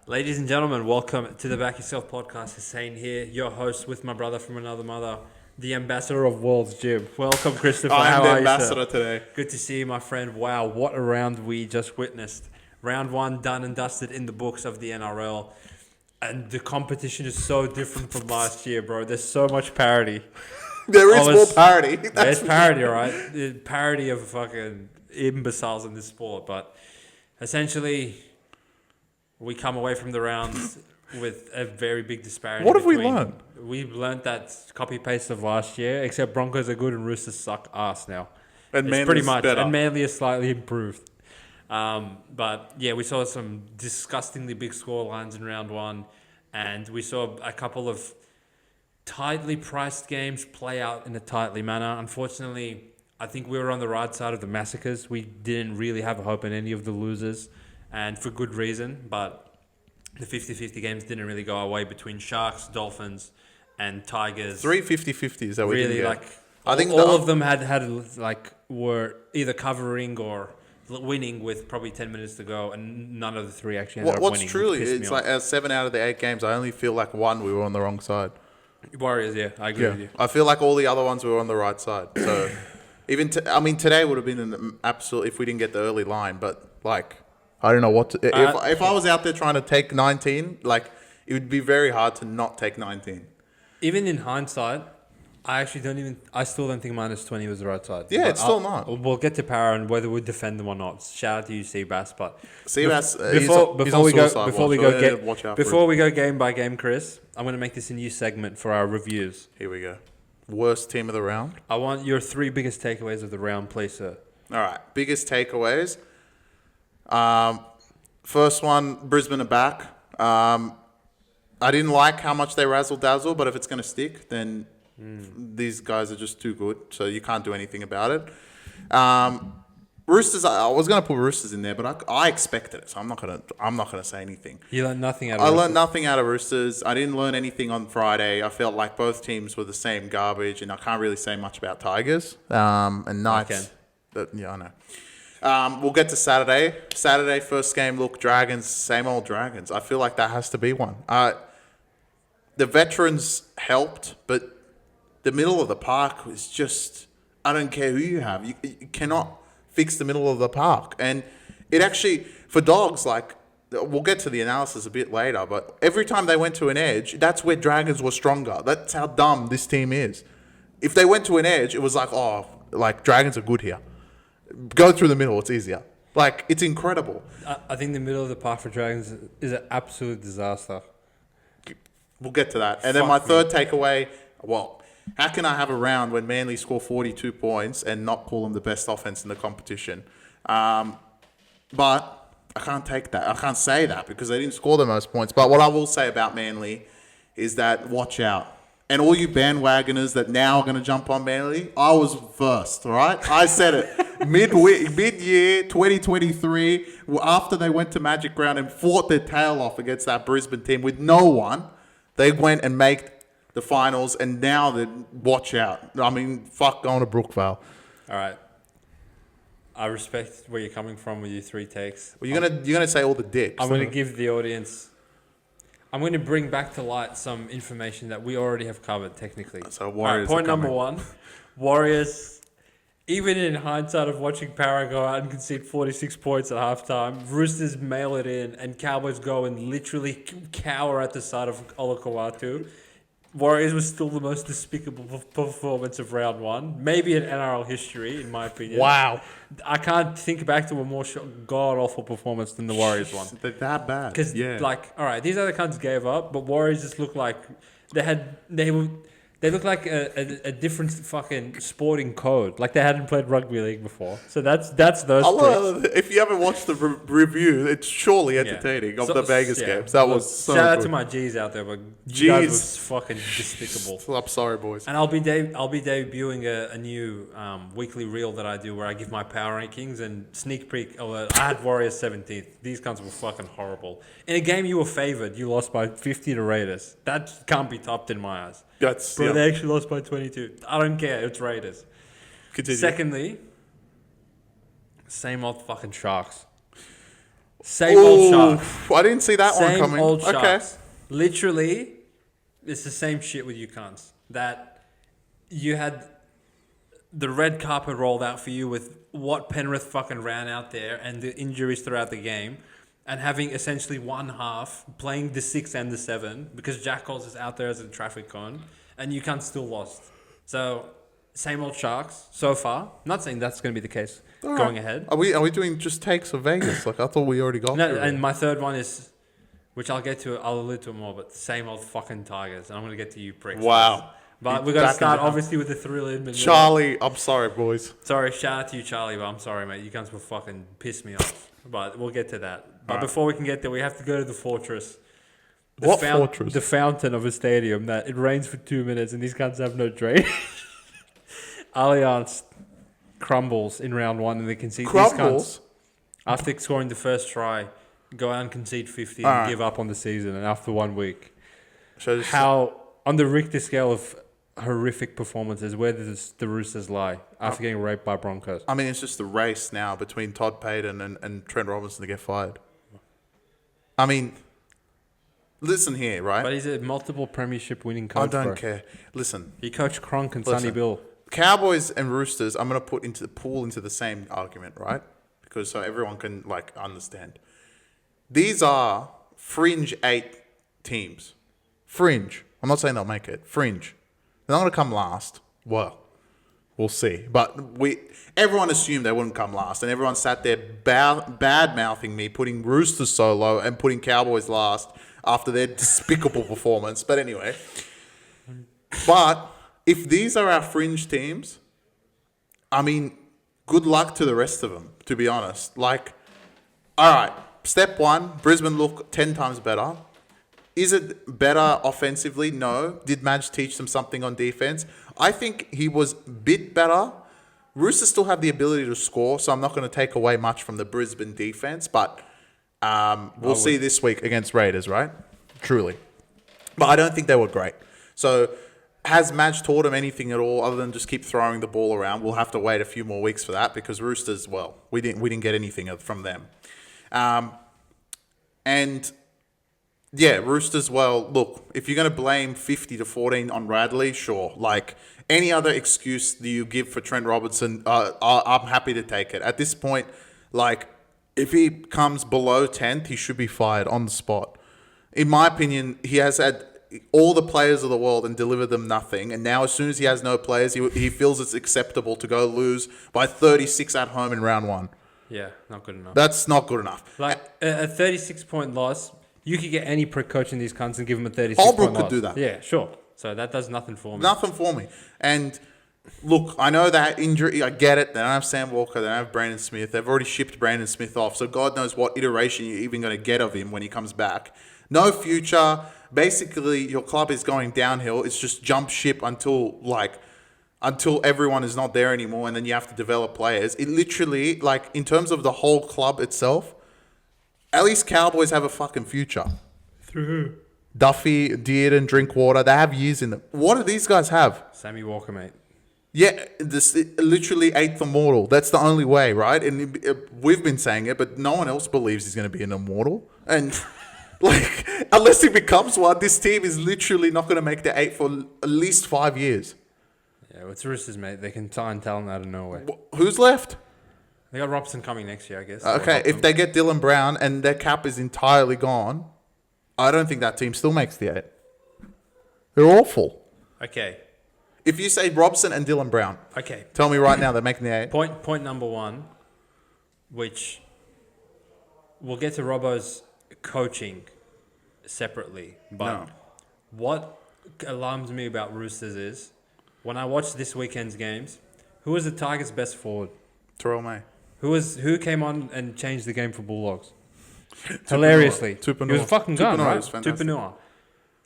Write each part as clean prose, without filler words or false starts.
Ladies and gentlemen, welcome to the Back Yourself podcast. Hussein here, your host with my brother from another mother, the ambassador of World's Gym. Welcome, Christopher. I'm the How ambassador are you, today. Good to see you, my friend. Wow, what a round we just witnessed. Round one done and dusted in the books of the NRL. And the competition is so different from last year, bro. There's so much parity. There is more parity. There's parity, right? The parity of fucking imbeciles in this sport. But essentially, we come away from the rounds with a very big disparity. What have we learned? We've learned that copy-paste of last year, except Broncos are good and Roosters suck ass now. And it's Manly's pretty much better. And Manly is slightly improved. But yeah, we saw some disgustingly big score lines in round one, and we saw a couple of tightly priced games play out in a tightly manner. Unfortunately, I think we were on the right side of the massacres. We didn't really have a hope in any of the losers, and for good reason. But the 50-50 games didn't really go our way between Sharks, Dolphins, and Tigers. 3 50-50s that we Really, didn't get. like I think all of them were either covering or winning with probably 10 minutes to go, and none of the three actually ended up winning. What's truly, which pissed me it's off. like 7 out of the 8 games, I only feel like one we were on the wrong side. Warriors, yeah, I agree with you. I feel like all the other ones we were on the right side. So even today would have been an absolute if we didn't get the early line. But like, I don't know what to. If I was out there trying to take 19, like it would be very hard to not take 19. Even in hindsight, I still don't think minus 20 was the right side. Yeah, But it's still not. We'll get to Para and whether we defend them or not. Shout out to you, Seabass. But Seabass, before we go game by game, Chris, I'm going to make this a new segment for our reviews. Here we go. Worst team of the round. I want your 3 biggest takeaways of the round, please, sir. All right, biggest takeaways. First one, Brisbane are back. I didn't like how much they razzle-dazzle, but if it's going to stick, then these guys are just too good, so you can't do anything about it. Roosters, I was going to put Roosters in there, but I expected it, so I'm not going to say anything. You learned nothing out of I Roosters? learned nothing out of Roosters. I didn't learn anything on Friday. I felt like both teams were the same garbage, and I can't really say much about Tigers and Knights. Yeah, I know. We'll get to Saturday. Saturday, first game, look, Dragons, same old Dragons. I feel like that has to be one. The veterans helped, but the middle of the park was just, I don't care who you have. You cannot fix the middle of the park. And it actually, for Dogs, like, we'll get to the analysis a bit later, but every time they went to an edge, that's where Dragons were stronger. That's how dumb this team is. If they went to an edge, it was like, oh, like, Dragons are good here. Go through the middle, it's easier. Like, it's incredible. I think the middle of the park for Dragons is an absolute disaster. We'll get to that. And then my third takeaway, well, how can I have a round when Manly score 42 points and not call them the best offense in the competition? But I can't take that. I can't say that because they didn't score the most points. But what I will say about Manly is that watch out. And all you bandwagoners that now are going to jump on Manly, I was first, all right? I said it. Mid-year 2023, after they went to Magic Round and fought their tail off against that Brisbane team with no one, they went and made the finals, and now they watch out. I mean, fuck going to Brookvale. All right. I respect where you're coming from with your 3 takes. Well, you're gonna say all the dicks. I'm going to give the audience... I'm going to bring back to light some information that we already have covered, technically. So Warriors point number 1. Warriors, even in hindsight of watching Para go out and concede 46 points at halftime, Roosters mail it in, and Cowboys go and literally cower at the side of Olakau'atu. Warriors was still the most despicable performance of round one. Maybe in NRL history, in my opinion. Wow. I can't think back to a more god-awful performance than the Warriors one. They're that bad. Because, all right, these other cunts gave up, but Warriors just looked like they looked like a different fucking sporting code. Like they hadn't played rugby league before. So that's those picks. If you haven't watched the review, it's surely entertaining of the Vegas games. That was so shout out good. to my G's out there, but you guys was fucking despicable. I'm sorry, boys. And I'll be debuting a new weekly reel that I do where I give my power rankings and sneak peek alert. I had Warriors 17th. These cunts were fucking horrible. In a game you were favoured, you lost by 50 to Raiders. That can't be topped in my eyes. Bro, they actually lost by 22. I don't care. It's Raiders. Continue. Secondly, same old fucking Sharks. Same old Sharks. I didn't see that one Same coming. old Okay. Sharks. Literally, it's the same shit with you cunts. That you had the red carpet rolled out for you with what Penrith fucking ran out there and the injuries throughout the game, and having essentially one half playing the 6 and the 7 because Jack Coles is out there as a traffic cone, and you can't still lost. So same old Sharks so far. Not saying that's going to be the case going ahead. Are we doing just takes of Vegas? Like I thought we already got. No, through and it. my third one is, which I'll get to. I'll allude to it more, but same old fucking Tigers. And I'm going to get to you pricks. Wow. But we're going to start obviously with the thrill in. Charlie, I'm sorry, boys. Sorry, shout out to you, Charlie, but I'm sorry, mate. You guys will fucking piss me off. But we'll get to that. But before we can get there, we have to go to the Fortress. Fortress? The fountain of a stadium that it rains for 2 minutes and these guys have no drainage. Allianz crumbles in round 1 and they concede. Crumbles? After scoring the first try, go out and concede 50 and give up on the season. And after 1 week, how on the Richter scale of horrific performances, where does the Roosters lie after getting raped by Broncos? I mean, it's just the race now between Todd Payton and Trent Robinson to get fired. I mean, listen here, right? But he's a multiple premiership winning coach. I don't care. Listen. He coached Cronk and Sonny Bill. Cowboys and Roosters, I'm going to put into the same argument, right? Because so everyone can like understand. These are fringe 8 teams. Fringe. I'm not saying they'll make it. Fringe. They're not going to come last. Well, we'll see. But everyone assumed they wouldn't come last, and everyone sat there bad-mouthing me, putting Roosters so low and putting Cowboys last after their despicable performance. But anyway. But if these are our fringe teams, I mean, good luck to the rest of them, to be honest. Like, all right, step 1, Brisbane look 10 times better. Is it better offensively? No. Did Madge teach them something on defense? I think he was a bit better. Roosters still have the ability to score, so I'm not going to take away much from the Brisbane defense, but we'll see this week against Raiders, right? Truly. But I don't think they were great. So has Madge taught him anything at all other than just keep throwing the ball around? We'll have to wait a few more weeks for that because Roosters, well, we didn't get anything from them. And yeah, Roosters, well, look, if you're going to blame 50-14 on Radley, sure. Like, any other excuse that you give for Trent Robinson, I'm happy to take it. At this point, like, if he comes below 10th, he should be fired on the spot. In my opinion, he has had all the players of the world and delivered them nothing. And now as soon as he has no players, he feels it's acceptable to go lose by 36 at home in round 1. Yeah, not good enough. That's not good enough. Like, a 36-point loss... You could get any prick coach in these cunts and give him a 36 Holbrook point could do that. Yeah, sure. So that does nothing for me. Nothing for me. And look, I know that injury, I get it. They don't have Sam Walker. They don't have Brandon Smith. They've already shipped Brandon Smith off. So God knows what iteration you're even going to get of him when he comes back. No future. Basically, your club is going downhill. It's just jump ship until everyone is not there anymore. And then you have to develop players. It literally, like, in terms of the whole club itself, at least Cowboys have a fucking future. Through who? Duffy, Dearden, Drinkwater. They have years in them. What do these guys have? Sammy Walker, mate. Yeah, this literally 8th immortal. That's the only way, right? And we've been saying it, but no one else believes he's going to be an immortal. And like, unless he becomes one, this team is literally not going to make the 8 for at least 5 years. Yeah, well, it's Roosters, mate. They can sign talent out of nowhere. Who's left? They got Robson coming next year, I guess. Okay, if they get Dylan Brown and their cap is entirely gone, I don't think that team still makes the 8. They're awful. Okay. If you say Robson and Dylan Brown, okay, tell me right now they're making the 8. Point number 1, which we'll get to Robbo's coaching separately, but what alarms me about Roosters is when I watch this weekend's games, who was the Tigers' best forward? Terrell May. Who came on and changed the game for Bulldogs? Hilariously. Tupanua. He was fucking gone, right? Tupanua.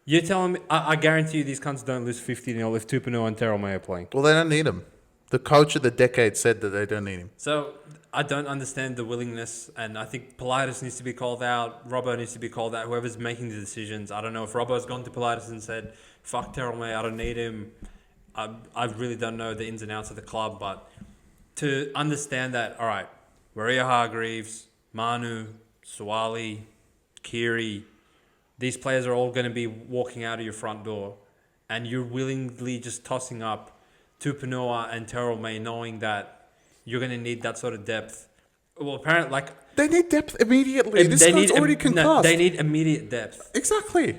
You're telling me, I guarantee you these cunts don't lose 50-0 if Tupanua and Terrell May are playing. Well, they don't need him. The coach of the decade said that they don't need him. So, I don't understand the willingness, and I think Politis needs to be called out, Robbo needs to be called out, whoever's making the decisions. I don't know if Robbo's gone to Politis and said, fuck Terrell May, I don't need him. I really don't know the ins and outs of the club, but to understand that, all right, Maria Hargreaves, Manu, Suwali, Kiri, these players are all going to be walking out of your front door, and you're willingly just tossing up Tupanua and Terrell May, knowing that you're going to need that sort of depth. Well, apparently, they need depth immediately. This guy's already concussed. No, they need immediate depth. Exactly.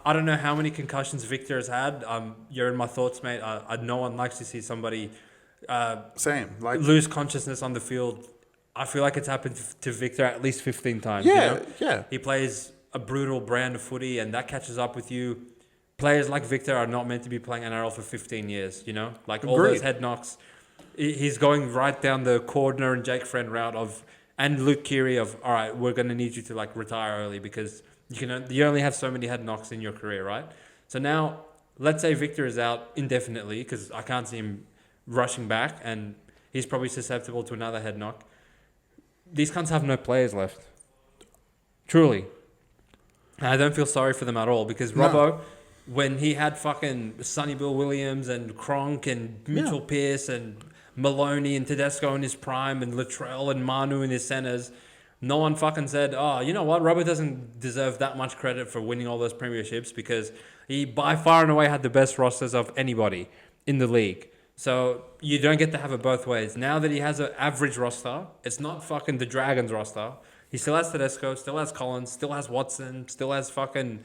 I don't know how many concussions Victor has had. You're in my thoughts, mate. No one likes to see somebody lose consciousness on the field. I feel like it's happened to Victor at least 15 times. Yeah. He plays a brutal brand of footy, and that catches up with you. Players like Victor are not meant to be playing NRL for 15 years, Like all those head knocks. He's going right down the Cordner and Jake Friend route and Luke Keary of, all right, we're going to need you to retire early because you only have so many head knocks in your career, right? So now, let's say Victor is out indefinitely because I can't see him rushing back, and he's probably susceptible to another head knock. These cunts have no players left. Truly. And I don't feel sorry for them at all because Robbo, when he had fucking Sonny Bill Williams and Cronk and Mitchell Pearce and Maloney and Tedesco in his prime and Latrell and Manu in his centres, no one fucking said, oh, you know what, Robbo doesn't deserve that much credit for winning all those premierships because he by far and away had the best rosters of anybody in the league. So you don't get to have it both ways. Now that he has an average roster, it's not fucking the Dragons roster. He still has Tedesco, still has Collins, still has Watson, still has fucking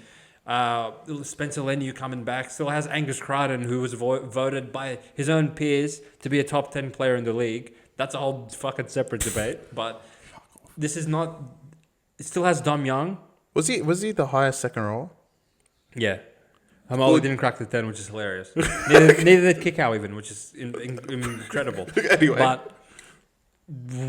Spencer Leniu coming back, still has Angus Crichton, who was voted by his own peers to be a top 10 player in the league. That's a whole fucking separate debate. But this is not... It still has Dom Young. Was he the highest second row? Yeah. Hamoli didn't crack the 10, which is hilarious. neither did Kickow even, which is incredible. Anyway. But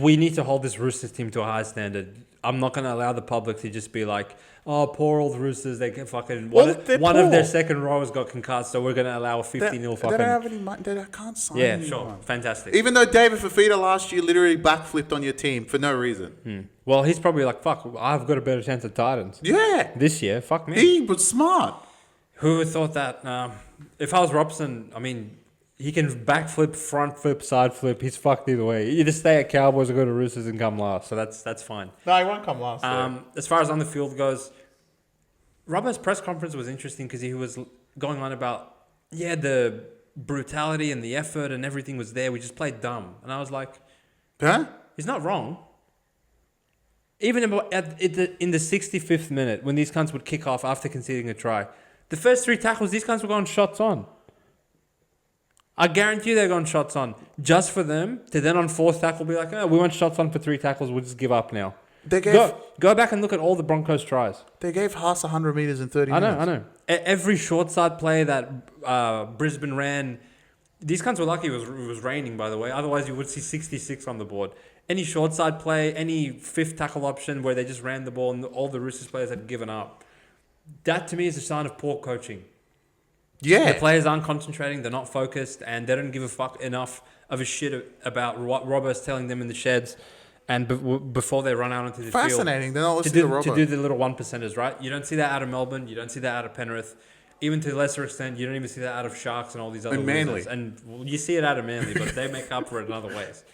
we need to hold this Roosters team to a high standard. I'm not going to allow the public to just be like, oh, poor old Roosters, they can fucking... One of their second rowers got concussed, so we're going to allow a 50-0 fucking... They don't have any money. They can't sign anyone. Yeah, sure. Fantastic. Even though David Fafita last year literally backflipped on your team for no reason. Well, he's probably like, fuck, I've got a better chance at Titans. Yeah. This year, fuck me. He was smart. Who would thought that? If I was Robson, I mean... He can backflip, front flip, side flip. He's fucked either way. You either stay at Cowboys or go to Roosters and come last. So that's fine. No, he won't come last. As far as on the field goes, Robbo's press conference was interesting because he was going on about, the brutality and the effort and everything was there. We just played dumb. And I was like, huh? He's not wrong. Even in the 65th minute, when these cunts would kick off after conceding a try, the first 3 tackles, these cunts were going shots on. I guarantee you they're going shots on just for them to then on 4th tackle be like, oh, we went shots on for 3 tackles. We'll just give up now. Go back and look at all the Broncos tries. They gave Haas 100 meters in 30 minutes. I know. Every short side play that Brisbane ran, these cunts were lucky it was raining, by the way. Otherwise, you would see 66 on the board. Any short side play, any 5th tackle option where they just ran the ball and all the Roosters players had given up. That to me is a sign of poor coaching. Yeah. The players aren't concentrating, they're not focused, and they don't give a fuck enough of a shit about what Robbo's telling them in the sheds and before they run out into the field. Fascinating. They're not listening to Robbo. To do the little 1%ers, right? You don't see that out of Melbourne. You don't see that out of Penrith. Even to a lesser extent, you don't even see that out of Sharks and all these other losers. And you see it out of Manly, but they make up for it in other ways.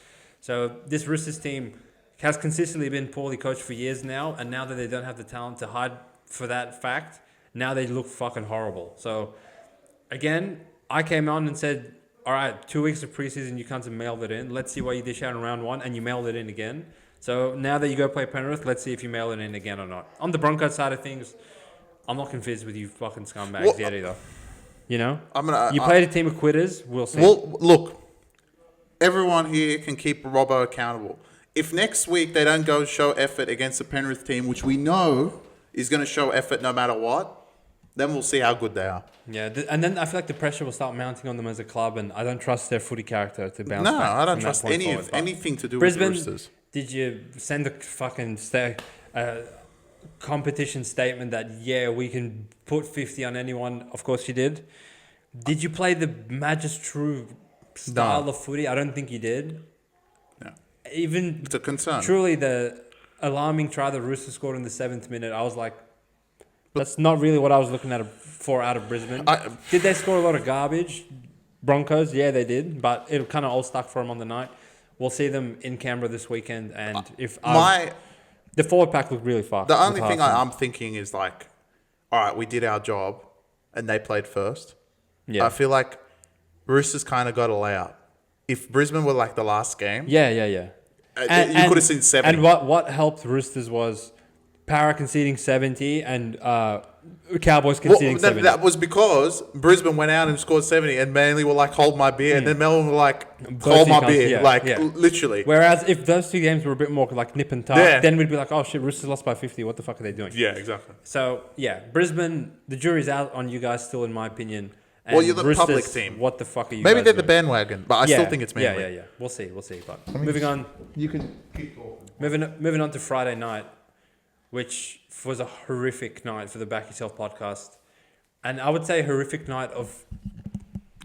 So this Roosters team has consistently been poorly coached for years now, and now that they don't have the talent to hide for that fact, now they look fucking horrible. So... Again, I came on and said, all right, 2 weeks of preseason, you can't mail it in. Let's see what you dish out in round 1, and you mailed it in again. So now that you go play Penrith, let's see if you mail it in again or not. On the Broncos side of things, I'm not convinced with you fucking scumbags yet either. You played a team of quitters, we'll see. Well, look, everyone here can keep Robbo accountable. If next week they don't go show effort against the Penrith team, which we know is going to show effort no matter what, then we'll see how good they are. Yeah, and then I feel like the pressure will start mounting on them as a club, and I don't trust their footy character to bounce back. No, I don't trust anything to do Brisbane, with Roosters. Did you send a fucking competition statement that, we can put 50 on anyone? Of course you did. Did you play the Magistrue style of footy? I don't think you did. No. Even it's a concern. Truly, the alarming try the Roosters scored in the 7th minute, I was like, that's not really what I was looking at for out of Brisbane. Did they score a lot of garbage? Broncos, yeah, they did, but it kind of all stuck for them on the night. We'll see them in Canberra this weekend, and they're The forward pack looked really fast. The only thing I'm thinking is like, all right, we did our job, and they played first. Yeah. I feel like Roosters kind of got a layout. If Brisbane were like the last game, Yeah. you could have seen 70. And what helped Roosters was Para conceding 70 and Cowboys conceding 70. That was because Brisbane went out and scored 70, and Manly were like, hold my beer, and then Melbourne were like, hold my beer, literally. Whereas if those two games were a bit more like nip and tuck, then we'd be like, oh shit, Roosters lost by 50. What the fuck are they doing? Yeah, exactly. So yeah, Brisbane, the jury's out on you guys still, in my opinion. And well, you're the Roosters, public team. What the fuck are you? Maybe guys they're doing? the bandwagon, but I still think it's Manly. Yeah. We'll see. But moving on. You can keep talking. Moving on to Friday night, which was a horrific night for the Back Yourself podcast. And I would say a horrific night of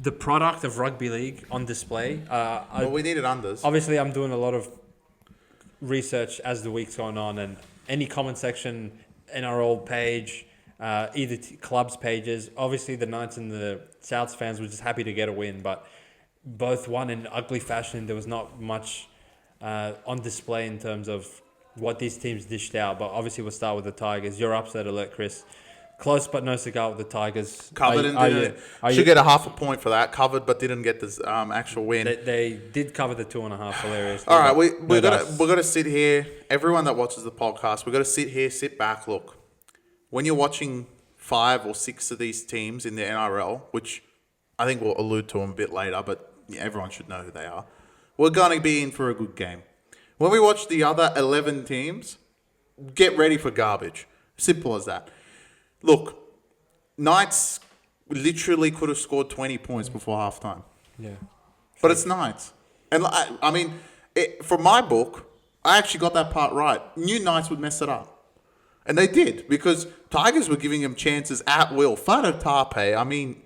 the product of rugby league on display. Well, we needed unders. Obviously, I'm doing a lot of research as the week's going on, and any comment section, NRL page, either clubs pages. Obviously, the Knights and the Souths fans were just happy to get a win, but both won in ugly fashion. There was not much on display in terms of what these teams dished out, but obviously we'll start with the Tigers. Your upset alert, Chris. Close but no cigar with the Tigers. Covered and didn't. Should get a half a point for that. Covered but didn't get this actual win. They did cover the 2.5. Hilarious. All right, we're gonna sit here. Everyone that watches the podcast, we're gonna sit here, sit back, look. When you're watching 5 or 6 of these teams in the NRL, which I think we'll allude to them a bit later, but everyone should know who they are. We're gonna be in for a good game. When we watch the other 11 teams, get ready for garbage. Simple as that. Look, Knights literally could have scored 20 points before halftime. Yeah. But it's Knights. And I mean, from my book, I actually got that part right. Knew Knights would mess it up. And they did, because Tigers were giving him chances at will. Fado Tape, I mean,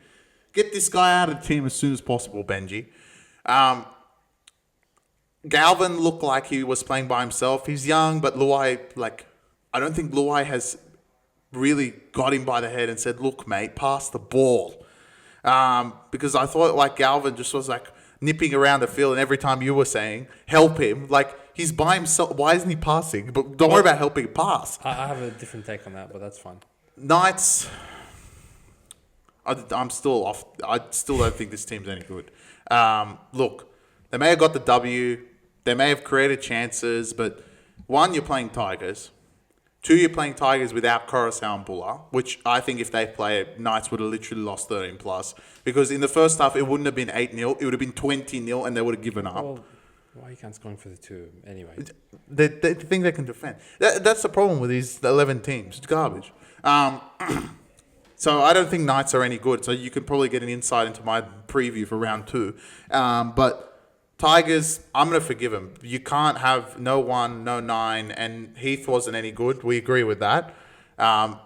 get this guy out of the team as soon as possible, Benji. Galvin looked like he was playing by himself. He's young, but Luai, I don't think Luai has really got him by the head and said, look, mate, pass the ball. Because I thought, Galvin just was, nipping around the field, and every time you were saying, help him, he's by himself. Why isn't he passing? But don't worry about helping pass. I have a different take on that, but that's fine. Knights, I'm still off. I still don't think this team's any good. Look, they may have got the W. They may have created chances, but 1, you're playing Tigers. 2, you're playing Tigers without Coruscant and Buller, which I think if they play it, Knights would have literally lost 13 plus. Because in the first half, it wouldn't have been 8-0. It would have been 20-0, and they would have given up. Well, why you can't score for the 2 anyway? They think they can defend. That's the problem with these 11 teams. It's garbage. So I don't think Knights are any good. So you can probably get an insight into my preview for round 2. But Tigers, I'm going to forgive him. You can't have no 1, no 9, and Heath wasn't any good. We agree with that. I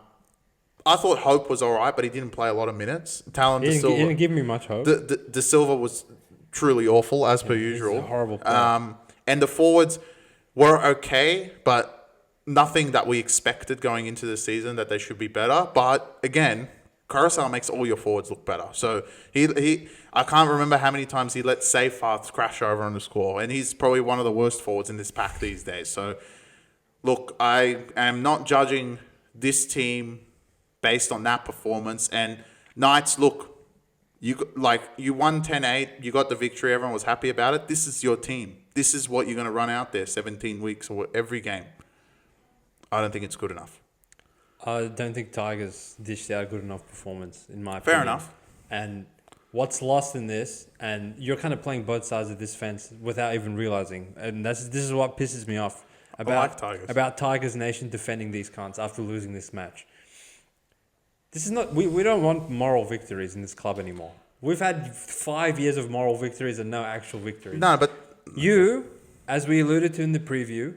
thought Hope was all right, but he didn't play a lot of minutes. Talon De Silva. He didn't give me much hope. De Silva was truly awful, as per usual. He's a horrible player. And the forwards were okay, but nothing that we expected going into the season that they should be better. But again, Coruscant makes all your forwards look better. So I can't remember how many times he let Seyfarth crash over on the score, and he's probably one of the worst forwards in this pack these days. So look, I am not judging this team based on that performance. And Knights, look, you won 10-8, you got the victory, everyone was happy about it. This is your team. This is what you're going to run out there 17 weeks or every game. I don't think it's good enough. I don't think Tigers dished out a good enough performance, in my opinion. Fair enough. And what's lost in this, and you're kind of playing both sides of this fence without even realizing, and this is what pisses me off about Tigers Nation defending these cunts after losing this match. This is not. We don't want moral victories in this club anymore. We've had 5 years of moral victories and no actual victories. No, but you, as we alluded to in the preview,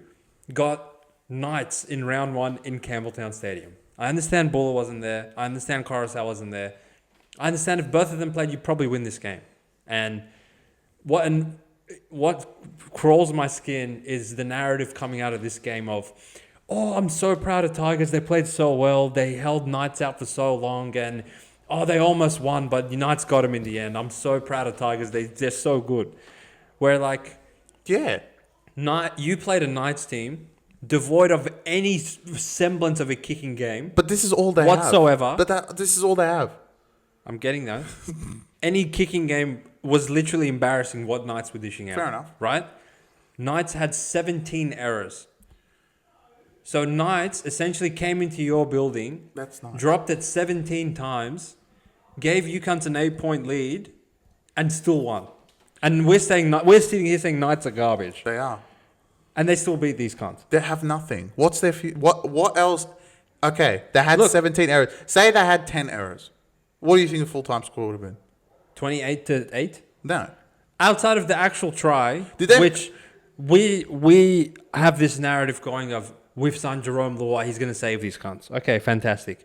got Knights in round 1 in Campbelltown Stadium. I understand Buller wasn't there. I understand Coruscant wasn't there. I understand if both of them played, you'd probably win this game. And what crawls my skin is the narrative coming out of this game of, oh, I'm so proud of Tigers. They played so well. They held Knights out for so long. And, oh, they almost won, but the Knights got them in the end. I'm so proud of Tigers. They're so good. Where, yeah, you played a Knights team devoid of any semblance of a kicking game But this is all they whatsoever. have. But this is all they have. I'm getting that. Any kicking game was literally embarrassing what Knights were dishing out. Fair enough. Right? Knights had 17 errors. So Knights essentially came into your building, That's nice. dropped it 17 times, gave you cunts an 8-point lead, and still won. And we're sitting here saying Knights are garbage. They are. And they still beat these cunts. They have nothing. What's their... What else? Okay, they had 17 errors. Say they had 10 errors. What do you think the full-time score would have been? 28-8? No. Outside of the actual try, Did which we have this narrative going of, we've signed Jerome Lua, he's going to save these cunts. Okay, fantastic.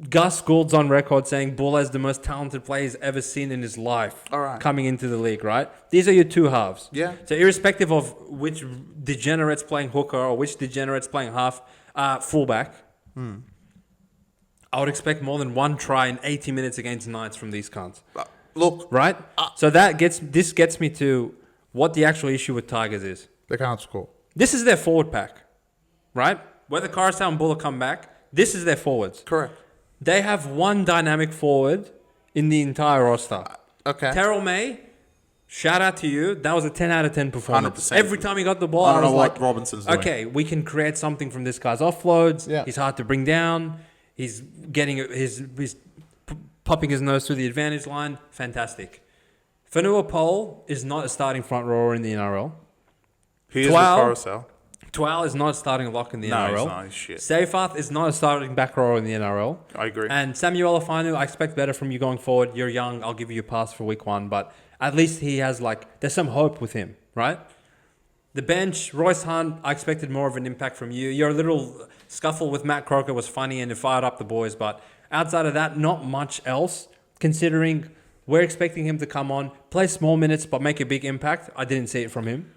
Gus Gould's on record saying Bull is the most talented player he's ever seen in his life. All right. Coming into the league, right? These are your two halves. Yeah. So irrespective of which degenerate's playing hooker or which degenerate's playing fullback, I would expect more than one try in 80 minutes against Knights from these cunts. Look. Right? So this gets me to what the actual issue with Tigers is. They can't score. This is their forward pack. Right? Whether Coruscant and Buller come back, this is their forwards. Correct. They have one dynamic forward in the entire roster. Okay. Terrell May, shout out to you. That was a 10 out of 10 performance. 100%. Every time he got the ball, I don't know was what Robinson's doing. okay, we can create something from this guy's offloads. Yeah. He's hard to bring down. He's he's popping his nose through the advantage line. Fantastic. Fanua Pole is not a starting front rower in the NRL. He is with Carousel. Twal is not a starting lock in the NRL. No, he's not. He's shit. Seyfarth is not a starting back rower in the NRL. I agree. And Samuel Afanu, I expect better from you going forward. You're young. I'll give you a pass for week 1. But at least he has, there's some hope with him, right? The bench, Royce Hunt, I expected more of an impact from you. Your little scuffle with Matt Croker was funny and it fired up the boys. But outside of that, not much else, considering we're expecting him to come on, play small minutes, but make a big impact. I didn't see it from him.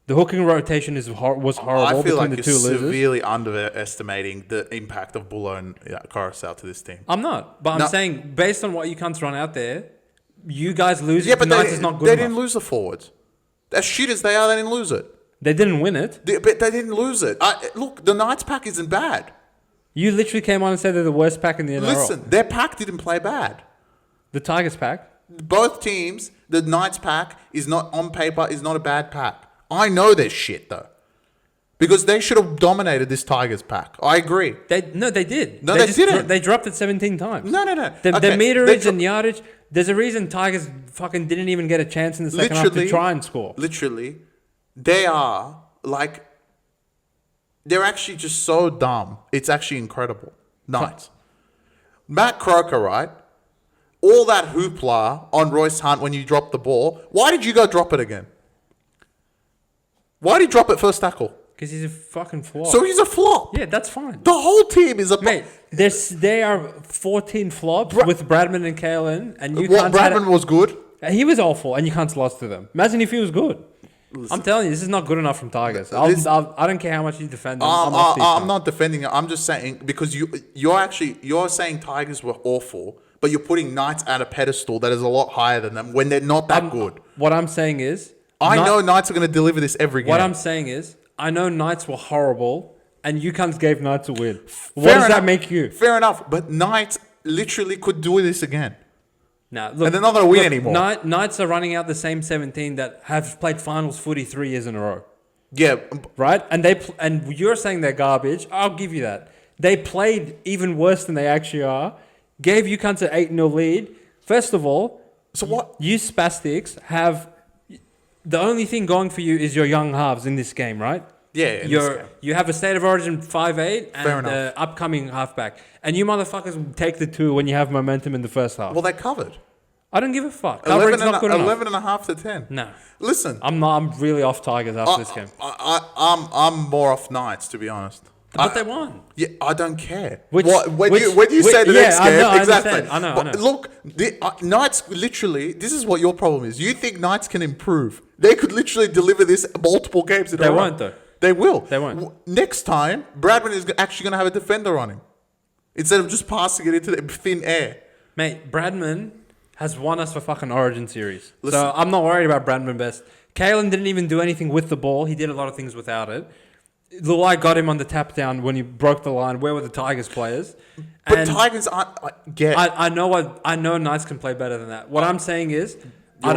The hooking rotation was horrible I feel between like the two you're losers. severely underestimating the impact of Buller and Carousel to this team. I'm not, but I'm saying based on what you cunts run out there, you guys losing but tonight is not good they enough. didn't lose the forwards. As shit as they are, they didn't lose it. They didn't win it. But they didn't lose it. Look, the Knights pack isn't bad. You literally came on and said they're the worst pack in the NRL. Listen, their pack didn't play bad. The Tigers pack. Both teams, the Knights pack is not on paper is not a bad pack. I know they're shit though, because they should have dominated this Tigers pack. I agree. They did. No, they didn't. They dropped it 17 times. No. The Okay, meterage and yardage. There's a reason Tigers fucking didn't even get a chance in the second half to try and score. Literally, they are they're actually just so dumb. It's actually incredible. Knights. Matt Croker, right? All that hoopla on Royce Hunt when you dropped the ball. Why did you go drop it again? Why did he drop it first tackle? Because he's a fucking flop. So he's a flop. Yeah, that's fine. The whole team is a... Mate, they are 14 flops with Bradman and Kalen, and you What, can't... Bradman was good? He was awful, and you can't lost to them. Imagine if he was good. Listen, I'm telling you, this is not good enough from Tigers. I don't care how much you defend them. I'm not defending it. I'm just saying, because you're saying Tigers were awful, but you're putting Knights at a pedestal that is a lot higher than them when they're not that good. What I'm saying is... I know Knights are going to deliver this every game. What I'm saying is, I know Knights were horrible, and you cunts gave Knights a win. What does that make you? Fair enough, but Knights literally could do this again. Now, look, and they're not going to win anymore. Knights are running out the same 17 that have played finals footy 3 years in a row. Yeah. Right? And you're saying they're garbage. I'll give you that. They played even worse than they actually are. Gave you cunts an 8-0 lead. First of all, so what? You spastics have... The only thing going for you is your young halves in this game, right? Yeah, you have a State of Origin 5'8" and the upcoming halfback. And you motherfuckers take the 2 when you have momentum in the first half. Well, they covered. I don't give a fuck. Covering's not good enough. 11 and a half to 10. No. Listen. I'm really off Tigers after this game. I'm more off Knights, to be honest. But they won. Yeah, I don't care. When you say the next game, exactly. I know. Look, Knights literally. This is what your problem is. You think Knights can improve? They could literally deliver this multiple games in a row. They won't though. They will. They won't. Next time, Bradman is actually going to have a defender on him instead of just passing it into the thin air. Mate, Bradman has won us for fucking Origin series. Listen, so I'm not worried about Bradman best. Kalen didn't even do anything with the ball. He did a lot of things without it. Luai got him on the tap down when he broke the line. Where were the Tigers players? But And Tigers aren't. I know Knights can play better than that. What I'm saying is, I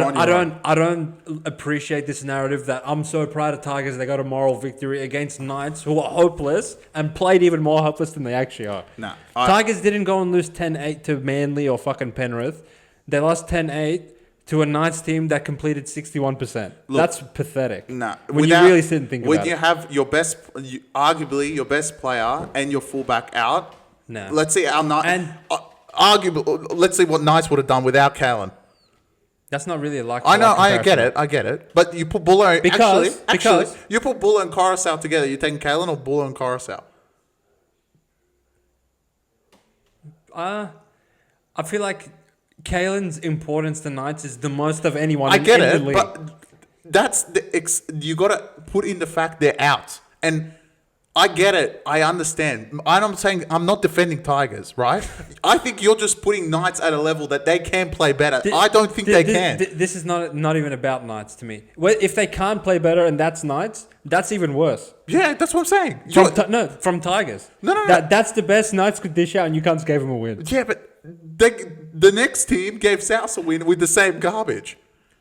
don't appreciate this narrative that I'm so proud of Tigers. They got a moral victory against Knights, who are hopeless and played even more hopeless than they actually are. No, Tigers didn't go and lose 10-8 to Manly or fucking Penrith. They lost 10-8 to a Knights team that completed 61%. That's pathetic. Nah, when you really sit and think about it. When you have your best, arguably your best player and your fullback out. Nah. Let's see arguably. Let's see what Knights would have done without Kalen. That's not really a like. I know, I get it. But you put Buller because you put Buller and Coruscant together. You taking Kalen or Buller and Coruscant? I feel like Kalen's importance to Knights is the most of anyone. I get in it, the league. but that's you got to put in the fact they're out, and I get it. I understand. I'm saying I'm not defending Tigers, right? I think you're just putting Knights at a level that they can play better. I don't think they can. This is not even about Knights to me. If they can't play better and that's Knights, that's even worse. Yeah, that's what I'm saying. From Tigers. No. That's the best Knights could dish out, and you can't gave them a win. Yeah, but the next team gave South a win with the same garbage.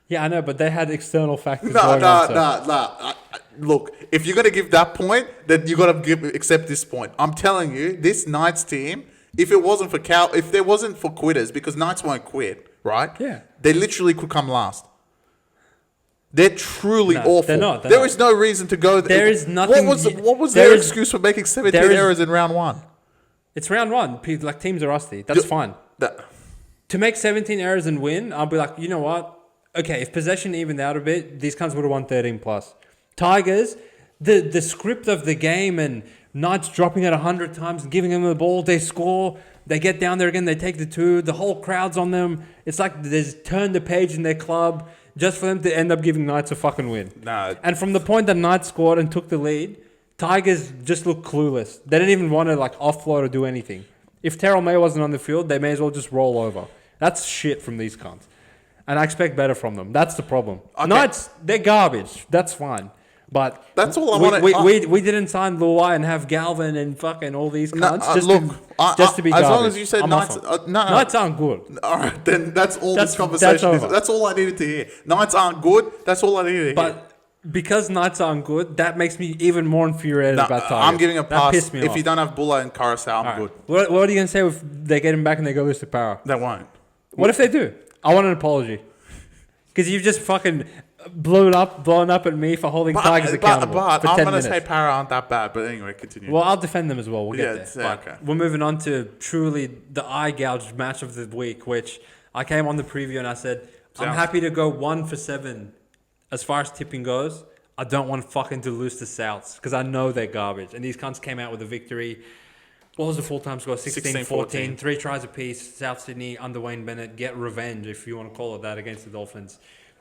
Yeah, I know, but they had external factors. No. Look, if you're going to give that point, then you got to accept this point. I'm telling you, this Knights team, if there wasn't for quitters, because Knights won't quit, right? Yeah. They literally could come last. They're truly awful. They're not. There is no reason to go there. There is nothing. What was their excuse for making 17 errors in round one? It's round one. Like, teams are rusty. That's fine. To make 17 errors and win, I'll be like, you know what? Okay, if possession evened out a bit, these cunts would have won 13 plus. Tigers, the script of the game and Knights dropping it 100 times and giving them the ball, they score, they get down there again, they take the 2, the whole crowd's on them. It's like they've turned the page in their club just for them to end up giving Knights a fucking win. No. And from the point that Knights scored and took the lead, Tigers just looked clueless. They didn't even want to offload or do anything. If Terrell May wasn't on the field, they may as well just roll over. That's shit from these cunts. And I expect better from them. That's the problem. Okay. Knights, they're garbage. That's fine. But that's all I want. We didn't sign Luai and have Galvin and fucking all these cunts just to be garbage. As long as you said Knights, Knights aren't good. All right, then that's all this conversation is. That's all I needed to hear. Knights aren't good. That's all I needed to hear. But because Knights aren't good, that makes me even more infuriated about Tigers. I'm giving a pass. If off. You don't have Buller and Coruscant, I'm good. What are you going to say if they get him back and they go lose to Parra? They won't. What if they do? I want an apology. Because you've just fucking blown up at me for holding Tigers accountable for 10 minutes. I'm going to say Parra aren't that bad, but anyway, continue. Well, I'll defend them as well. We'll get there. Yeah, okay. We're moving on to truly the eye-gouged match of the week, which I came on the preview and I said, I'm happy to go 1 for 7 as far as tipping goes. I don't want fucking to lose to Souths because I know they're garbage. And these cunts came out with a victory. What was the full-time score? 16-14. 3 tries apiece. South Sydney under Wayne Bennett. Get revenge, if you want to call it that, against the Dolphins.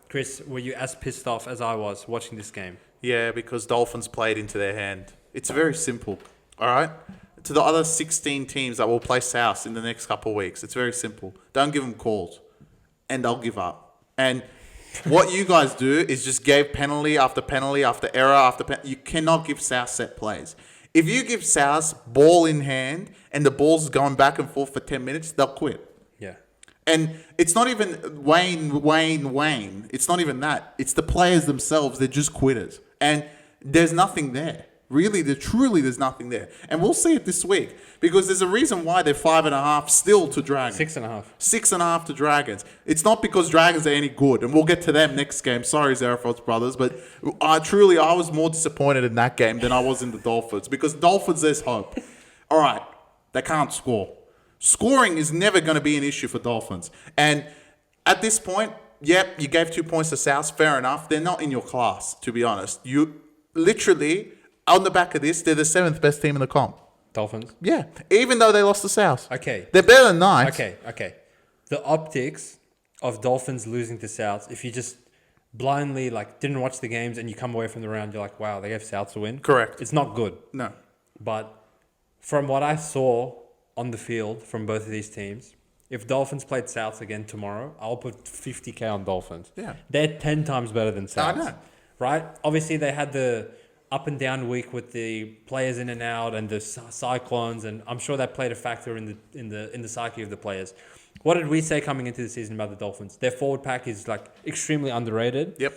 Chris, were you as pissed off as I was watching this game? Yeah, because Dolphins played into their hand. It's very simple, all right? To the other 16 teams that will play South in the next couple of weeks, it's very simple. Don't give them calls, and they'll give up. And what you guys do is just give penalty after penalty after error after penalty. You cannot give South set plays. If you give South ball in hand and the ball's going back and forth for 10 minutes, they'll quit. Yeah. And it's not even Wayne. It's not even that. It's the players themselves. They're just quitters. And there's nothing there. Really, there's nothing there. And we'll see it this week. Because there's a reason why they're 5.5 still to Dragons. 6.5. 6.5 to Dragons. It's not because Dragons are any good. And we'll get to them next game. Sorry, Zarafots brothers. But I was more disappointed in that game than I was in the Dolphins. Because Dolphins, there's hope. All right. They can't score. Scoring is never going to be an issue for Dolphins. And at this point, yep, you gave 2 points to South. Fair enough. They're not in your class, to be honest. You literally, on the back of this, they're the 7th best team in the comp. Dolphins? Yeah. Even though they lost to South. Okay. They're better than Knights. Okay. The optics of Dolphins losing to South, if you just blindly didn't watch the games and you come away from the round, you're like, wow, they gave South a win. Correct. It's not good. No. But from what I saw on the field from both of these teams, if Dolphins played Souths again tomorrow, I'll put 50K on Dolphins. Yeah. They're 10 times better than Souths. I know. Right? Obviously, they had the up and down week with the players in and out and the cyclones, and I'm sure that played a factor in the psyche of the players. What did we say coming into the season about the Dolphins? Their forward pack is like extremely underrated. Yep.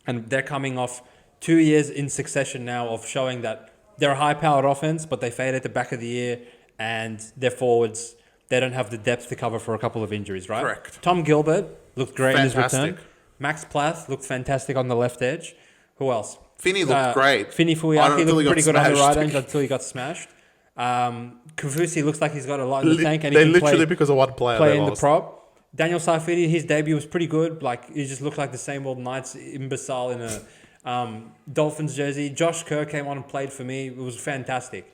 And they're coming off 2 years in succession now of showing that they're a high-powered offense, but they fade at the back of the year, and their forwards, they don't have the depth to cover for a couple of injuries, right? Correct. Tom Gilbert looked great in his Fantastic. return. Max Plath looked fantastic on the left edge. Who else? Finney looked great. Finney Until Fuiaki he looked got pretty good on the smashed. right edge until he got smashed. Kafusi looks like he's got a lot in the tank, and They he can literally play, because of one player play they in the lost. prop. Daniel Saifidi, his debut was pretty good. Like, he just looked like the same old Knights imbecile in a Dolphins jersey. Josh Kerr came on and played for me. It was fantastic.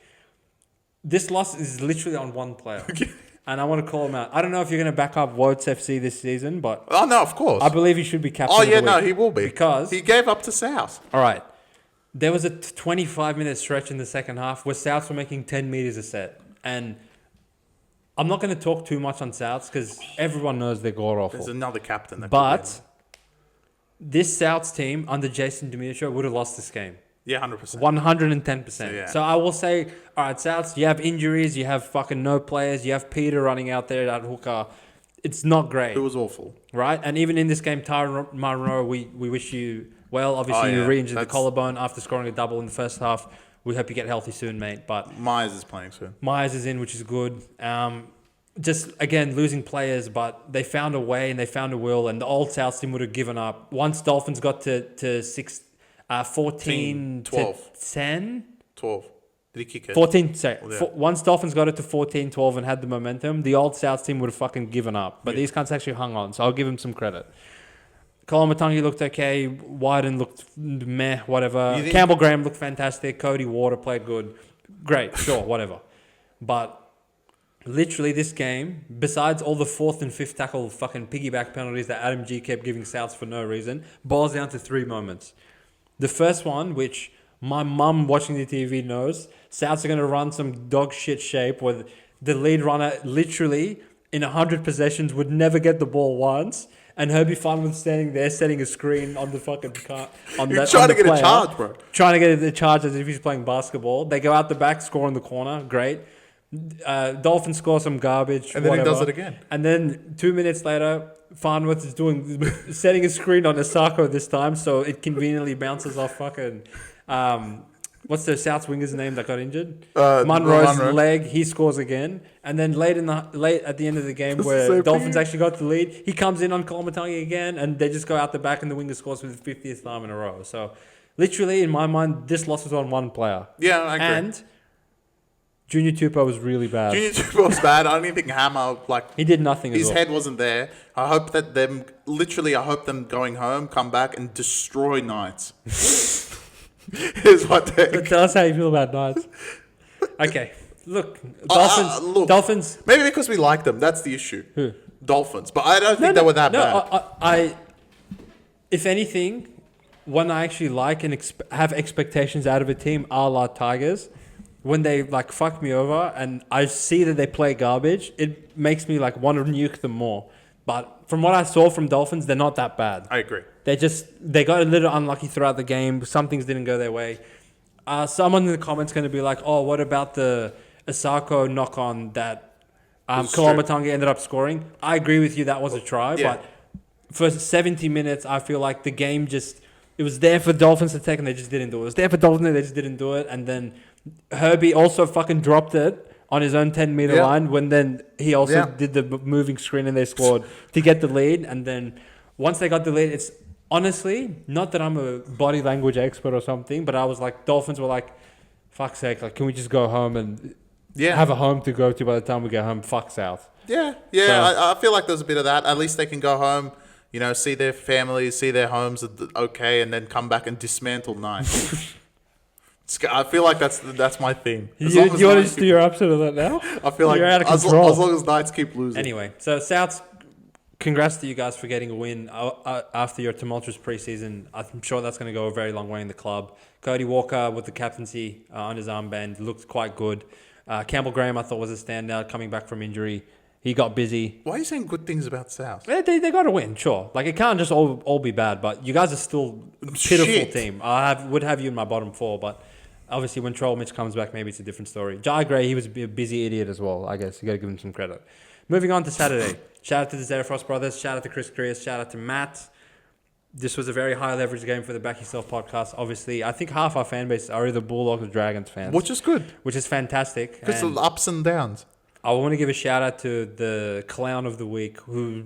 This loss is literally on one player. And I want to call him out. I don't know if you're going to back up Wodes FC this season, but Oh no, of course. I believe he should be captain. Oh of the yeah, week. no, he will be Because he gave up to South. all right, there was a 25-minute stretch in the second half where Souths were making 10 meters a set, and I'm not going to talk too much on Souths because everyone knows they're god awful. There's another captain. That But this Souths team under Jason Demetriou would have lost this game. yeah, 100%. 110%. Yeah. So I will say, all right, Souths, you have injuries, you have fucking no players, you have Peter running out there at hooker. It's not great, It was awful. right? And even in this game, Tyron Monroe, we wish you well. Obviously, you re-injured the collarbone after scoring a double in the first half. We hope you get healthy soon, mate. But Myers is playing soon. Myers is in, which is good. Just, again, losing players, but they found a way and they found a will, and the old South team would have given up. Once Dolphins got to 14 12. to 10? 12. Did he kick it? 14, sorry. Yeah. Once Dolphins got it to 14, 12 and had the momentum, the old South team would have fucking given up. But these cunts actually hung on, so I'll give him some credit. Colin Matangi looked okay. Wyden looked meh, whatever. Campbell Graham looked fantastic. Cody Water played good. Great, sure, whatever. But literally this game, besides all the fourth and fifth tackle fucking piggyback penalties that Adam G kept giving Souths for no reason, boils down to 3 moments. The first one, which my mum watching the TV knows, Souths are going to run some dog shit shape where the lead runner literally in 100 possessions would never get the ball once. And Herbie Farnworth standing there setting a screen on the fucking car. You're trying to get a charge, bro. Trying to get the charge as if he's playing basketball. They go out the back, score in the corner. Great. Dolphins score some garbage. And then whatever. he does it again. And then 2 minutes later, Farnworth is setting a screen on Asako this time, so it conveniently bounces off fucking what's the South winger's name that got injured? Munro's Munro. leg. He scores again, and then late at the end of the game, where Dolphins actually got the lead, he comes in on Kolomatangi again, and they just go out the back, and the winger scores for the 50th time in a row. So, literally, in my mind, this loss was on one player. Yeah, I agree. And Junior Tupou was really bad. Junior Tupou was bad. I don't even think Hammer, He did nothing. his at all. head wasn't there. I hope them going home, come back and destroy Knights. Is what they... Tell us how you feel about Knights. Okay, look, Dolphins. Maybe because we like them. That's the issue. Who? Dolphins. But I don't think they were that bad. I if anything, when I actually like and have expectations out of a team, a la Tigers, when they like fuck me over and I see that they play garbage, it makes me like want to nuke them more. But from what I saw from Dolphins, they're not that bad. I agree. They got a little unlucky throughout the game. Some things didn't go their way. Someone in the comments going to be like, oh, what about the Asako knock-on that Kolomatangi ended up scoring? I agree with you. That was a try. Yeah. But for 70 minutes, I feel like the game it was there for Dolphins to take and they just didn't do it. It was there for Dolphins and they just didn't do it. And then Herbie also fucking dropped it on his own 10-meter line when then he also did the moving screen and they scored to get the lead. And then once they got the lead, it's honestly, not that I'm a body language expert or something, but I was like, Dolphins were like, fuck's sake, like, can we just go home and have a home to go to by the time we get home? Fuck South. Yeah. So- I feel like there's a bit of that. At least they can go home, see their families, see their homes okay, and then come back and dismantle Knights. I feel like that's my theme. You want to just do your upset of that now? I feel like You're out of as control. long as Knights keep losing. Anyway, so Souths, congrats to you guys for getting a win after your tumultuous preseason. I'm sure that's going to go a very long way in the club. Cody Walker with the captaincy on his armband looked quite good. Campbell Graham, I thought, was a standout coming back from injury. He got busy. Why are you saying good things about South? They got to win, sure. Like, it can't just all be bad, but you guys are still a pitiful team. I would have you in my bottom 4, but obviously when Troll Mitch comes back, maybe it's a different story. Jai Gray, he was a busy idiot as well, I guess. You got to give him some credit. Moving on to Saturday. Shout out to the Zerafrost brothers. Shout out to Chris Crias. Shout out to Matt. This was a very high leverage game for the Back Yourself podcast. Obviously, I think half our fan base are either Bulldogs or Dragons fans. Which is good. Which is fantastic. Because of the ups and downs. I want to give a shout out to the clown of the week, who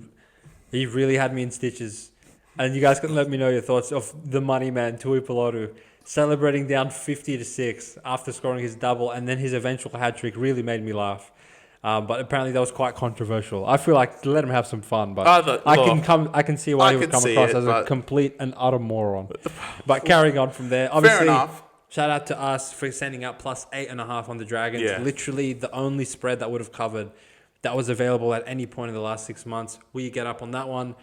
he really had me in stitches. And you guys can let me know your thoughts of the money man, Tui Pilotu, celebrating down 50-6 after scoring his double, and then his eventual hat trick really made me laugh. But apparently that was quite controversial. I feel like let him have some fun, but I can see why he would come across as a complete and utter moron. But carrying on from there, obviously, fair enough. Shout out to us for sending out plus 8.5 on the Dragons. Yeah. Literally the only spread that would have covered that was available at any point in the last 6 months. We get up on that one.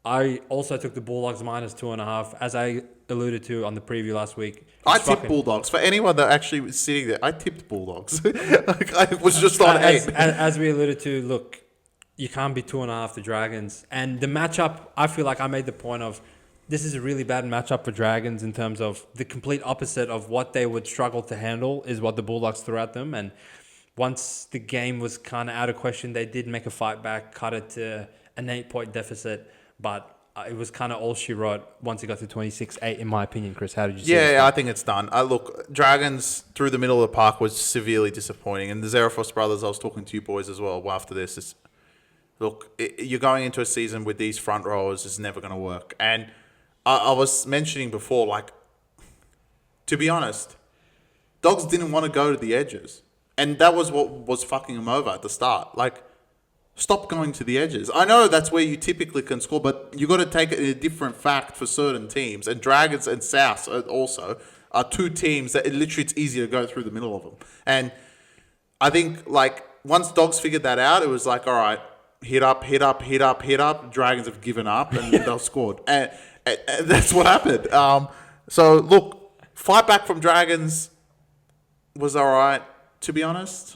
I also took the Bulldogs minus 2.5, as I alluded to on the preview last week. I tipped Bulldogs. For anyone that actually was sitting there, I tipped Bulldogs. I was just on 8. As we alluded to, look, you can't be 2.5 to Dragons. And the matchup, I feel like I made the point of, this is a really bad matchup for Dragons in terms of the complete opposite of what they would struggle to handle is what the Bulldogs threw at them. And once the game was kind of out of question, they did make a fight back, cut it to an 8-point deficit. But it was kind of all she wrote once it got to 26-8, in my opinion, Chris. How did you see it? Yeah, I think it's done. Look, Dragons through the middle of the park was severely disappointing. And the Zerafrost brothers, I was talking to you boys as well after this. You're going into a season with these front rowers is never going to work. And I was mentioning before, like, to be honest, Dogs didn't want to go to the edges. And that was what was fucking them over at the start. Like, stop going to the edges. I know that's where you typically can score, but you got to take it in a different fact for certain teams. And Dragons and South also are two teams that it's easier to go through the middle of them. And I think, like, once Dogs figured that out, it was like, all right, hit up. Dragons have given up and they've scored. And that's what happened. So, look, fight back from Dragons was all right, to be honest.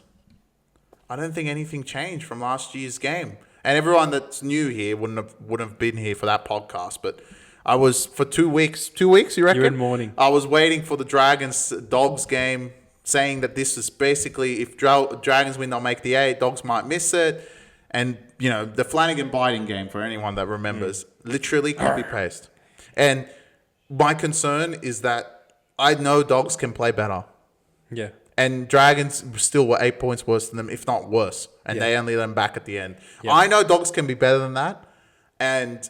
I don't think anything changed from last year's game. And everyone that's new here wouldn't have been here for that podcast. But I was, for 2 weeks, you reckon? You're in mourning. I was waiting for the Dragons-Dogs game, saying that this is basically, if Dragons win, they'll make the 8, Dogs might miss it. And, you know, the Flanagan biting game, for anyone that remembers, literally copy-paste. And my concern is that I know Dogs can play better. Yeah. And Dragons still were 8 points worse than them, if not worse. And they only let them back at the end. Yeah. I know Dogs can be better than that. And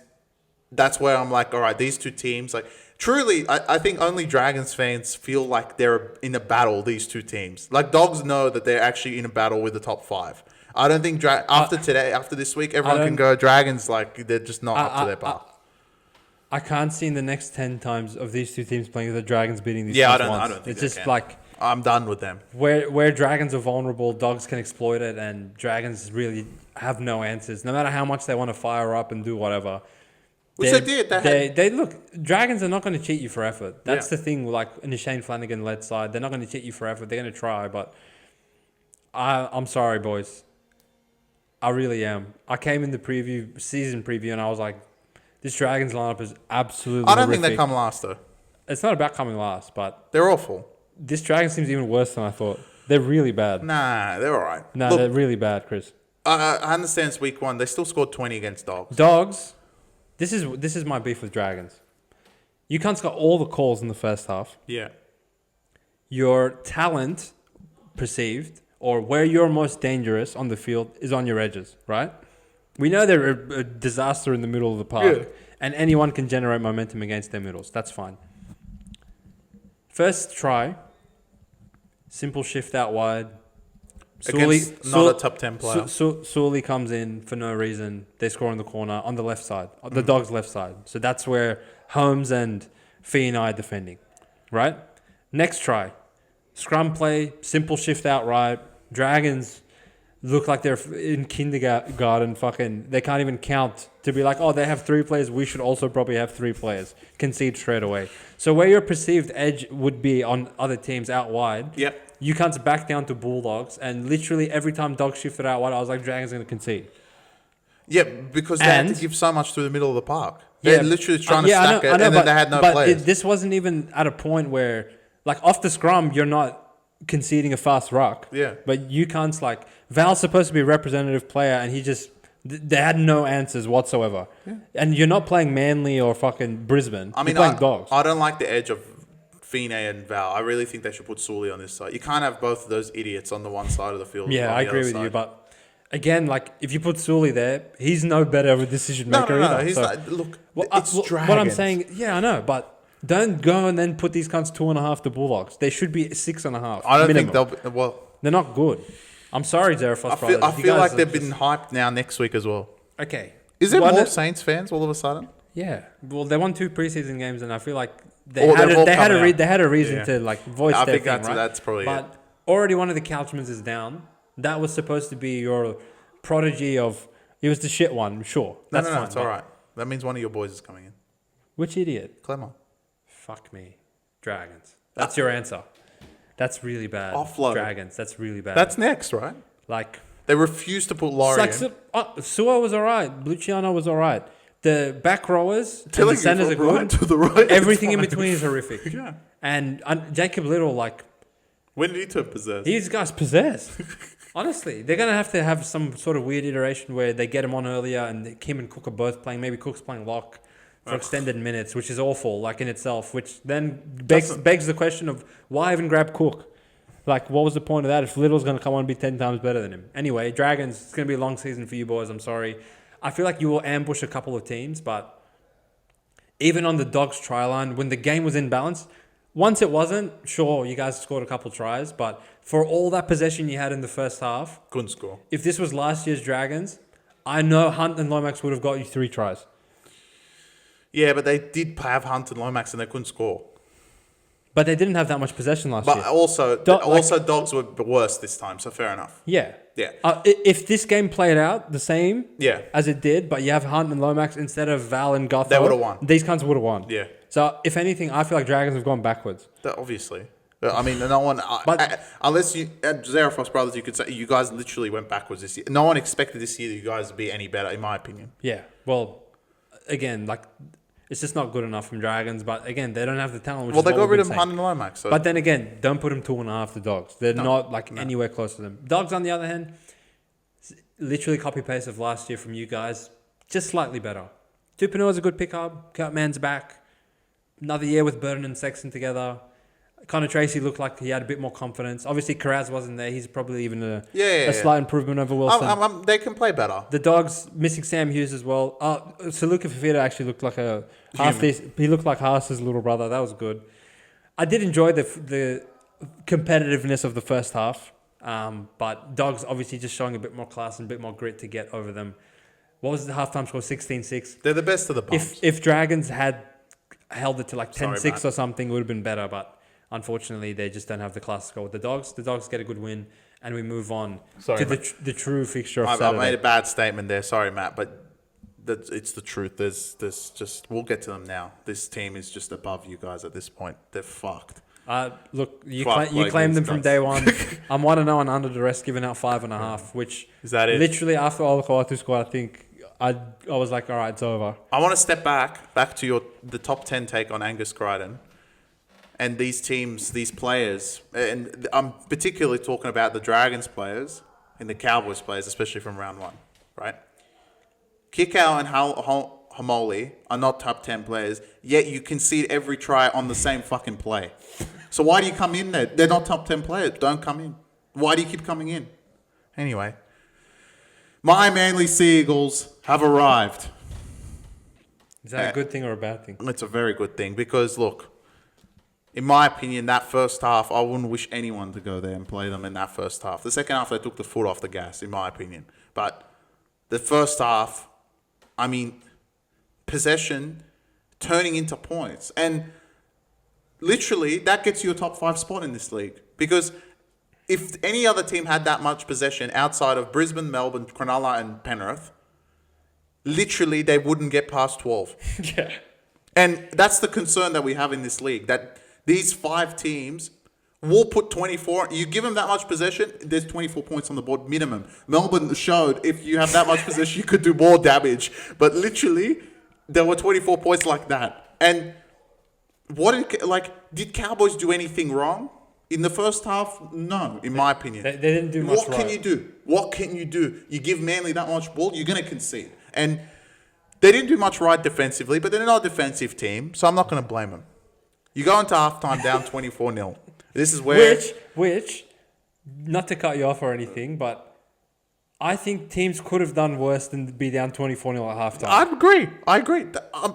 that's where I'm like, all right, these two teams, like, truly, I think only Dragons fans feel like they're in a battle, these two teams. Like, Dogs know that they're actually in a battle with the top 5. I don't think after this week, everyone can go Dragons, like, they're just not up to their par. I can't see in the next 10 times of these two teams playing the Dragons beating these teams I don't think it's just like, I'm done with them. Where Dragons are vulnerable, Dogs can exploit it, and Dragons really have no answers. No matter how much they want to fire up and do whatever. Which they did. They look, Dragons are not going to cheat you for effort. That's the thing, like in the Shane Flanagan-led side. They're not going to cheat you for effort. They're going to try, but I'm sorry, boys. I really am. I came in the season preview, and I was like, this Dragons lineup is absolutely I don't horrific. think they come last, though. It's not about coming last, but they're awful. This Dragons team's even worse than I thought. They're really bad. Nah, they're all right. Nah, look, they're really bad, Chris. I understand it's week 1. They still scored 20 against Dogs. Dogs, this is my beef with Dragons. You cunts got all the calls in the first half. Yeah. Your talent perceived, or where you're most dangerous on the field, is on your edges, right? We know they're a disaster in the middle of the park, and anyone can generate momentum against their middles. That's fine. First try, simple shift out wide. Against not a top 10 player. Sully comes in for no reason. They score in the corner on the left side, the Dogs' left side. So that's where Holmes and Fee and I are defending, right? Next try, scrum play, simple shift out right. Dragons look like they're in kindergarten. They can't even count to be like, oh, they have 3 players. We should also probably have 3 players. Concede straight away. So where your perceived edge would be on other teams out wide, you can't back down to Bulldogs, and literally every time Dogs shifted out wide, I was like, Dragons are going to concede. Yeah, because they had to give so much through the middle of the park. Yeah, They're literally trying to stack it, and then they had no players. This wasn't even at a point where, like, off the scrum, you're not conceding a fast ruck. Yeah. But you can't, like, Val's supposed to be a representative player, and he just, they had no answers whatsoever. Yeah. And you're not playing Manly or fucking Brisbane. I mean, you're playing Dogs. I don't like the edge of Fine and Val. I really think they should put Sully on this side. You can't have both of those idiots on the one side of the field. Yeah, I agree with you, but... Again, like, if you put Sully there, he's no better of a decision maker either. No, he's not. Look, it's Dragons. What I'm saying, yeah, I know, but don't go and then put these cunts 2.5 to Bulldogs. They should be 6.5. I don't minimum. think they'll be, well... They're not good. I'm sorry, Zarefos brothers. I feel like they've been hyped now next week as well. Okay. Is there more Saints fans all of a sudden? Yeah. Well, they won 2 preseason games, and I feel like they had a reason to, like, voice their thing, right? That's probably But already one of the Couchmans is down. That was supposed to be your... prodigy of... It was the shit one, sure. That's fine. It's all right. That means one of your boys is coming in. Which idiot? Clemmer. Fuck me. Dragons. That's your answer. That's really bad. Offload. Dragons. That's really bad. That's next, right? Like... They refused to put Laurie in. Sua was all right. Luciano was all right. The back rowers and the centers are good. To the right, everything in between is horrific. Yeah. And Jacob Little, like... When did he turn possessed? These guys possessed. Honestly, they're going to have some sort of weird iteration where they get him on earlier and Kim and Cook are both playing. Maybe Cook's playing lock for extended minutes, which is awful, like in itself, which then begs the question of why even grab Cook? Like, what was the point of that if Little's going to come on and be 10 times better than him? Anyway, Dragons, it's going to be a long season for you boys. I'm sorry. I feel like you will ambush a couple of teams, but even on the Dogs try line, when the game was in balance, once it wasn't, sure, you guys scored a couple tries, but for all that possession you had in the first half... Couldn't score. If this was last year's Dragons, I know Hunt and Lomax would have got you 3 tries. Yeah, but they did have Hunt and Lomax and they couldn't score. But they didn't have that much possession last year. But also Dogs were worse this time, so fair enough. Yeah. Yeah. If this game played out the same as it did, but you have Hunt and Lomax instead of Val and Gutho... They would have won. These cunts would have won. Yeah. So, if anything, I feel like Dragons have gone backwards. Obviously. I mean, no one... unless you... At Zarefos Brothers, you could say you guys literally went backwards this year. No one expected this year that you guys would be any better, in my opinion. Yeah. Well, again, like... It's just not good enough from Dragons, but again, they don't have the talent. They got rid of Hunt and Lomax. So. But then again, don't put them 2.5 to Dogs. They're not anywhere close to them. Dogs, on the other hand, literally copy paste of last year from you guys, just slightly better. Tupouniua's a good pickup. Kurtman's back. Another year with Burton and Sexton together. Connor Tracy looked like he had a bit more confidence. Obviously, Carraz wasn't there. He's probably even a slight improvement over Wilson. They can play better. The Dogs missing Sam Hughes as well. Saluka Fafita actually looked like he looked like Haas's little brother. That was good. I did enjoy the competitiveness of the first half, but Dogs obviously just showing a bit more class and a bit more grit to get over them. What was the halftime score? 16-6. They're the best of the bunch. If Dragons had held it to like 10-6 or something, it would have been better, but unfortunately, they just don't have the class to go with the Dogs. The Dogs get a good win, and we move on to the true fixture of Saturday. I made a bad statement there. Sorry, Matt, but it's the truth. There's just... We'll get to them now. This team is just above you guys at this point. They're fucked. Look, you claimed them from day one. I'm 1-0 and under the rest, giving out 5.5, which... Is that it? Literally, after all the Kawatu squad, I think... I was like, all right, it's over. I want to step back to the top 10 take on Angus Crichton. And these teams, these players, and I'm particularly talking about the Dragons players and the Cowboys players, especially from round 1, right? Kikau and Hamoli are not top 10 players, yet you concede every try on the same fucking play. So why do you come in there? They're not top 10 players. Don't come in. Why do you keep coming in? Anyway, my Manly Sea Eagles have arrived. Is that a good thing or a bad thing? It's a very good thing because, look, in my opinion, that first half, I wouldn't wish anyone to go there and play them in that first half. The second half, they took the foot off the gas, in my opinion. But the first half, I mean, possession turning into points. And literally, that gets you a top 5 spot in this league. Because if any other team had that much possession outside of Brisbane, Melbourne, Cronulla, and Penrith, literally, they wouldn't get past 12. Yeah. And that's the concern that we have in this league, that these 5 teams We'll put 24. You give them that much possession, there's 24 points on the board minimum. Melbourne showed if you have that much possession, you could do more damage. But literally, there were 24 points like that. And did Cowboys do anything wrong? In the first half, no, in my opinion. They didn't do much What can you do? What can you do? You give Manly that much ball, you're going to concede. And they didn't do much right defensively, but they're not a defensive team, so I'm not going to blame them. You go into halftime down 24-0. This is where... Which, not to cut you off or anything, but I think teams could have done worse than be down 24-0 at halftime. I agree.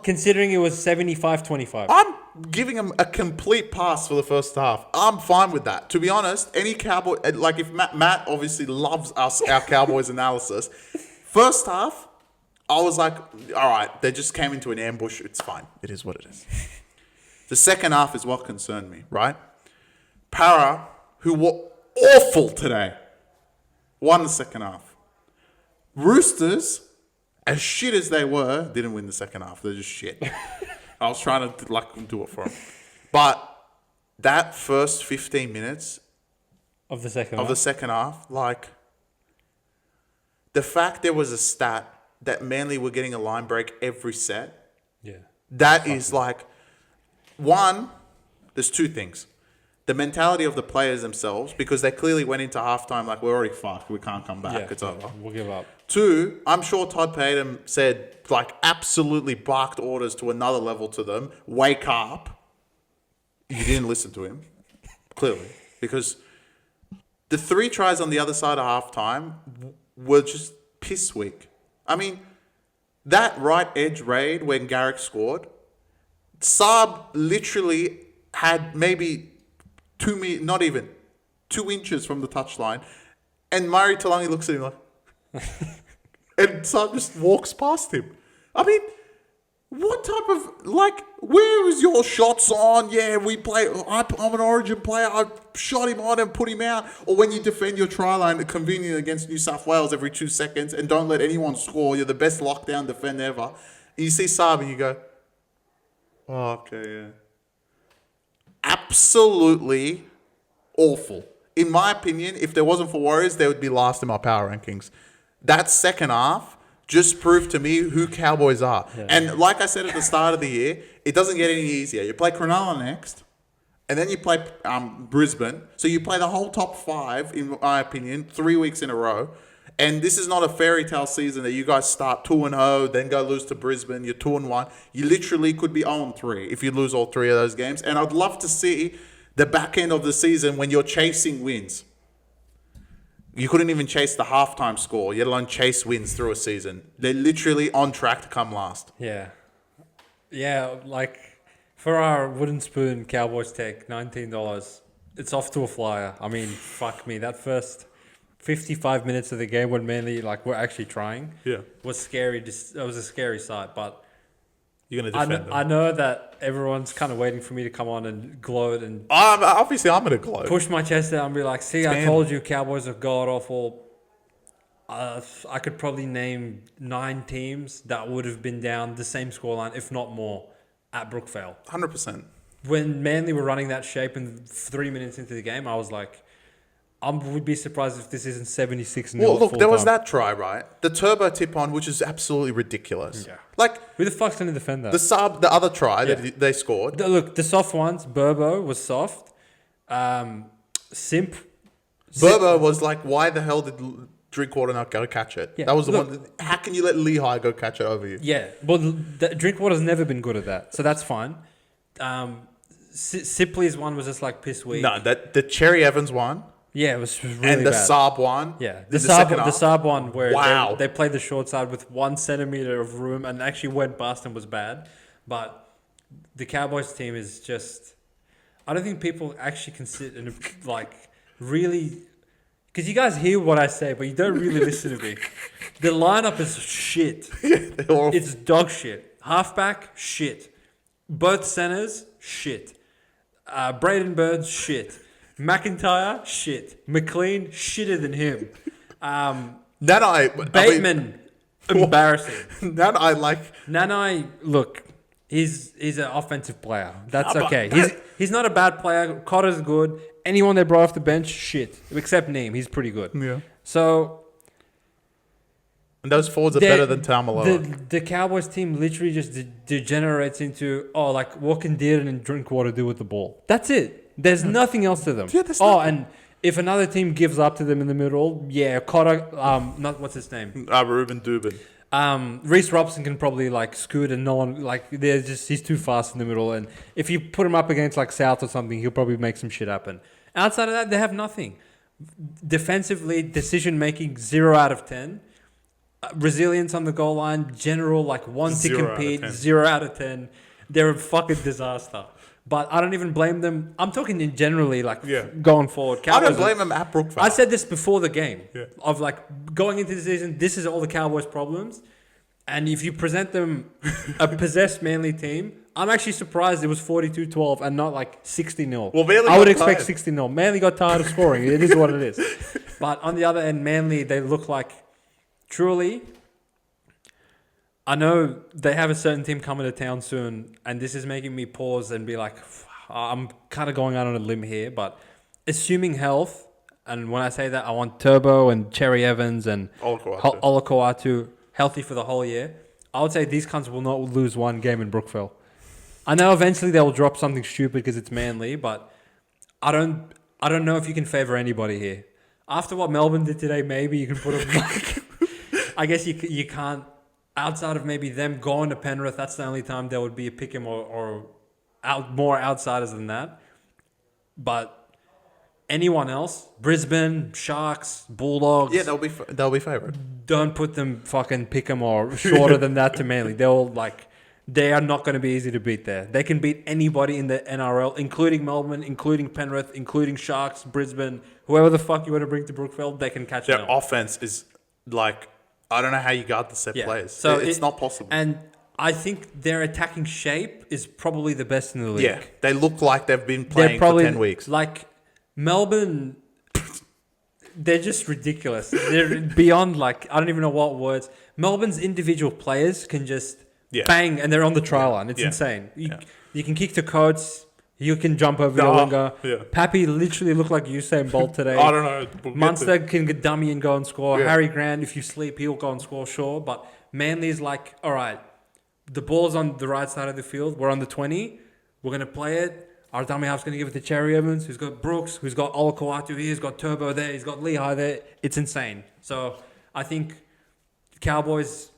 Considering it was 75-25. I'm giving them a complete pass for the first half. I'm fine with that. To be honest, any Cowboy... Like, if Matt obviously loves our Cowboys analysis. First half, I was like, all right, they just came into an ambush. It's fine. It is what it is. The second half is what concerned me, right? Para, who were awful today, won the second half. Roosters, as shit as they were, didn't win the second half. They're just shit. I was trying to do it for them. But that first 15 minutes of the second half, the fact there was a stat that Manly were getting a line break every set, that is one, there's two things. The mentality of the players themselves, because they clearly went into halftime like, we're already fucked, we can't come back, it's over. We'll give up. Two, I'm sure Todd Payton said, absolutely barked orders to another level to them, wake up. You didn't listen to him, clearly, because the 3 tries on the other side of halftime were just piss weak. I mean, that right edge raid when Garrick scored, Saab literally had maybe 2 inches from the touchline, and Murray Talangi looks at him and Saab just walks past him. I mean, what type of, where is your shots on? Yeah, I'm an Origin player, I shot him on and put him out. Or when you defend your try line convenient against New South Wales every 2 seconds and don't let anyone score, you're the best lockdown defender ever. And you see Saab and you go, oh, okay, yeah. Absolutely awful. In my opinion, if there wasn't for Warriors, they would be last in my power rankings. That second half just proved to me who Cowboys are. Yeah. And like I said at the start of the year, it doesn't get any easier. You play Cronulla next, and then you play Brisbane. So you play the whole top 5, in my opinion, 3 weeks in a row. And this is not a fairy tale season that you guys start 2-0, then go lose to Brisbane, you're 2-1. You literally could be 0-3 if you lose all 3 of those games. And I'd love to see the back end of the season when you're chasing wins. You couldn't even chase the halftime score, let alone chase wins through a season. They're literally on track to come last. Yeah. Yeah, for our wooden spoon Cowboys take, $19, it's off to a flyer. I mean, fuck me, that first 55 minutes of the game when Manly were actually trying was scary. It was a scary sight, but you're going to defend them. I know that everyone's kind of waiting for me to come on and gloat and obviously I'm going to gloat. Push my chest out and be like, see, I told you Cowboys are god-awful. I could probably name 9 teams that would have been down the same scoreline, if not more, at Brookvale. 100%. When Manly were running that shape and 3 minutes into the game, I was like, I would be surprised if this isn't 76-0. Well, look, there was that try, right? The turbo tip on, which is absolutely ridiculous. Yeah. Who the fuck's going to defend that? The other try that they scored. The soft ones, Burbo was soft. Simp. Burbo was why the hell did Drinkwater not go catch it? Yeah. That was the one. How can you let Lehigh go catch it over you? Yeah. Well, Drinkwater's never been good at that, so that's fine. Sipley's one was just piss weak. No, the Cherry Evans one. Yeah, it was really bad. And the bad. Saab one. Yeah, the Saab one where they played the short side with 1 centimeter of room and actually went past and was bad. But the Cowboys team is just... I don't think people actually can sit and really... Because you guys hear what I say, but you don't really listen to me. The lineup is shit. It's dog shit. Halfback, shit. Both centers, shit. Braden Burns, shit. McIntyre, shit. McLean, shitter than him. Bateman, embarrassing. Nanai, look, he's an offensive player. That's okay. He's not a bad player. Cotter's good. anyone they brought off the bench, shit. Except Neem, he's pretty good. Yeah. So And those forwards are better than Taumaloa. the Cowboys team literally just degenerates into, what can Dearden and Drinkwater do with the ball? That's it. There's nothing else to them. Yeah, there's nothing. And if another team gives up to them in the middle, Cotter, what's his name? Ruben Dubin. Reece Robson can probably scoot, and no one he's too fast in the middle. And if you put him up against South or something, he'll probably make some shit happen. Outside of that, they have nothing. Defensively, decision making 0 out of 10. Resilience on the goal line, general 1 to compete, 0 out of 10. They're a fucking disaster. But I don't even blame them. I'm talking in generally, going forward. Cowboys, I don't blame them at Brookvale. I said this before the game. Yeah. Of going into the season, this is all the Cowboys' problems. And if you present them a possessed Manly team, I'm actually surprised it was 42-12 and not 60-0. Well, Manly I would got expect 60-0. Manly got tired of scoring. It is what it is. But on the other end, Manly, they look like truly. I know they have a certain team coming to town soon, and this is making me pause and be like, I'm kind of going out on a limb here, but assuming health, and when I say that, I want Turbo and Cherry Evans and Olakoatu healthy for the whole year. I would say these cunts will not lose one game in Brookvale. I know eventually they will drop something stupid because it's Manly, but I don't know if you can favour anybody here. After what Melbourne did today, maybe you can put them I guess you can't. Outside of maybe them going to Penrith, that's the only time there would be a pick 'em or more outsiders than that. But anyone else, Brisbane, Sharks, Bulldogs, yeah, they'll be favourite. Don't put them fucking pick 'em or shorter than that to Manly. They are not going to be easy to beat there. They can beat anybody in the NRL, including Melbourne, including Penrith, including Sharks, Brisbane, whoever the fuck you want to bring to Brookvale, they can catch them. Their offense is I don't know how you guard the set players. So it's not possible. And I think their attacking shape is probably the best in the league. Yeah, they look like they've been playing for 10 weeks. Melbourne, they're just ridiculous. They're beyond, I don't even know what words. Melbourne's individual players can just bang, and they're on the try line. It's insane. You can kick to Coates. You can jump over your winger. Yeah. Pappy literally looked like Usain Bolt today. I don't know. Munster can get dummy and go and score. Yeah. Harry Grant, if you sleep, he'll go and score, sure. But Manly's all right, the ball's on the right side of the field. We're on the 20. We're going to play it. Our dummy half's going to give it to Cherry Evans, who's got Brooks, who's got Olakoatu here, he's got Turbo there, he's got Lehigh there. It's insane. So I think Cowboys,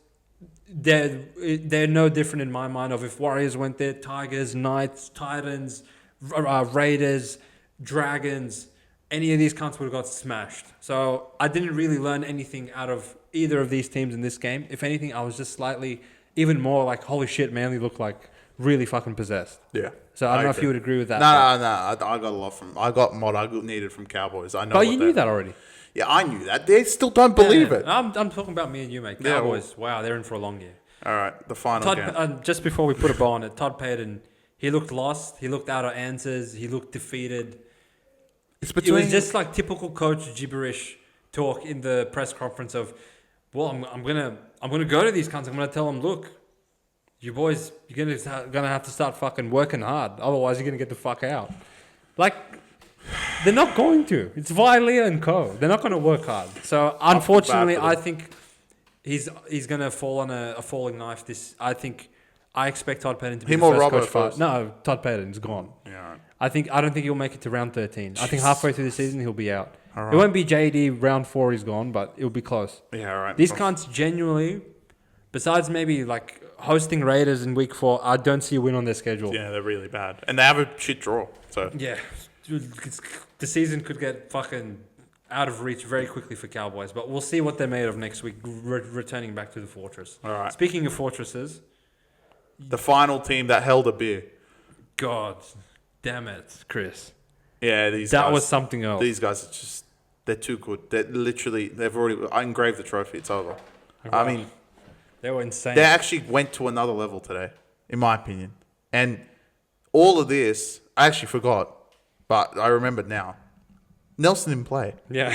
they're no different in my mind of if Warriors went there, Tigers, Knights, Titans, Raiders, Dragons, any of these cunts would have got smashed. So I didn't really learn anything out of either of these teams in this game. If anything, I was just slightly even more holy shit, Manly look really fucking possessed. Yeah. So I don't know if you would agree with that. No. I got a lot I got what I needed from Cowboys. I know. But you knew that already. Yeah, I knew that. They still don't believe it. I'm talking about me and you, mate. Cowboys, wow, they're in for a long year. All right, the final game. Just before we put a bow on it, Todd Payton, he looked lost. He looked out of answers. He looked defeated. It was just typical coach gibberish talk in the press conference of, well, I'm gonna go to these cunts. I'm gonna tell them, look, you boys, you're gonna have to start fucking working hard. Otherwise, you're gonna get the fuck out. They're not going to. It's Vilea and co. They're not going to work hard. So unfortunately, I think he's going to fall on a falling knife. I expect Todd Payton to be the first coach. No, Todd Payton's gone. Yeah. Right. I don't think he'll make it to round 13. I think halfway through the season he'll be out. Right. It won't be JD round 4. He's gone, but it'll be close. Yeah, all right. These cunts genuinely, besides maybe hosting Raiders in week 4, I don't see a win on their schedule. Yeah, they're really bad, and they have a shit draw. So yeah. The season could get fucking out of reach very quickly for Cowboys, but we'll see what they're made of next week, returning back to the Fortress. All right. Speaking of fortresses, the final team that held a beer. God damn it, Chris. Yeah, that was something else. These guys are they're too good. I engraved the trophy. It's over. Right. I mean, they were insane. They actually went to another level today, in my opinion. And all of this, I actually forgot. But I remembered now. Nelson didn't play. Yeah.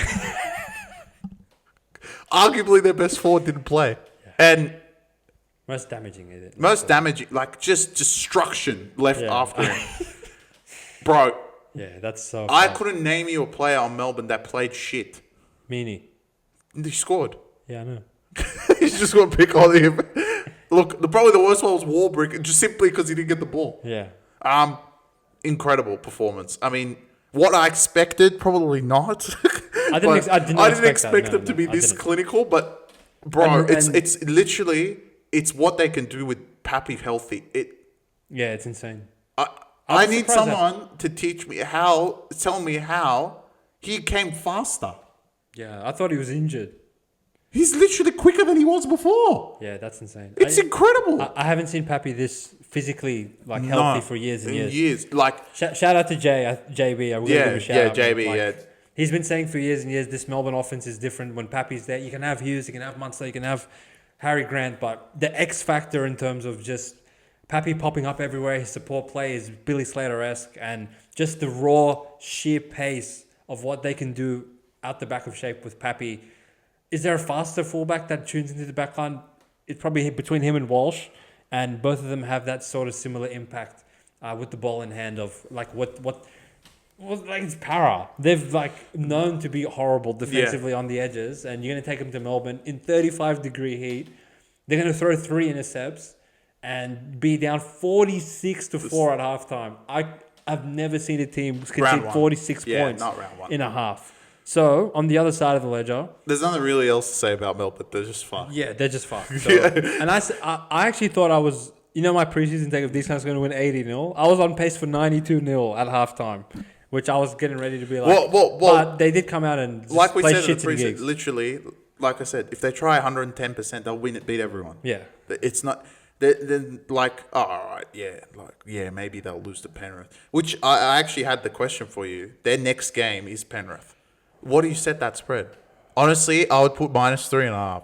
Arguably their best forward didn't play. Yeah. And most damaging, is it? Most damaging, just destruction left after him. Bro, Yeah, that's so. I fucked. couldn't name you a player on Melbourne that played shit. Meanie. He scored. Yeah, I know. He's just going to pick on him. Look, probably the worst one was Warbrick, just simply because he didn't get the ball. Yeah. Incredible performance. I mean, what I expected, probably not. I didn't expect them to be this clinical, but bro, it's literally what they can do with Pappy healthy. Yeah, it's insane. I need someone to tell me how he came faster. Yeah, I thought he was injured. He's literally quicker than he was before. Yeah, that's insane. It's incredible. I haven't seen Pappy this physically healthy for years and years. Shout out to JB. I will give a shout out. JB. He's been saying for years and years this Melbourne offense is different when Pappy's there. You can have Hughes, you can have Munster, you can have Harry Grant, but the X factor in terms of just Pappy popping up everywhere, his support play is Billy Slater-esque, and just the raw, sheer pace of what they can do out the back of shape with Pappy. Is there a faster fullback that tunes into the backline? It's probably between him and Walsh, and both of them have that sort of similar impact with the ball in hand of it's Para. They've known to be horrible defensively on the edges, and you're going to take them to Melbourne in 35-degree heat. They're going to throw 3 intercepts and be down 46-4 at halftime. I've never seen a team concede 46 points in a half. So, on the other side of the ledger... There's nothing really else to say about Melbourne. They're just fucked. Yeah, they're just fucked. So, and I actually thought I was... my preseason take of these guys are going to win 80-0. I was on pace for 92-0 at halftime, which I was getting ready to be like... But they did come out and just we play said shit in the to the gigs. Literally, like I said, if they try 110%, they'll beat everyone. Yeah. It's not... Then all right, maybe they'll lose to Penrith. Which I actually had the question for you. Their next game is Penrith. What do you set that spread? Honestly, I would put -3.5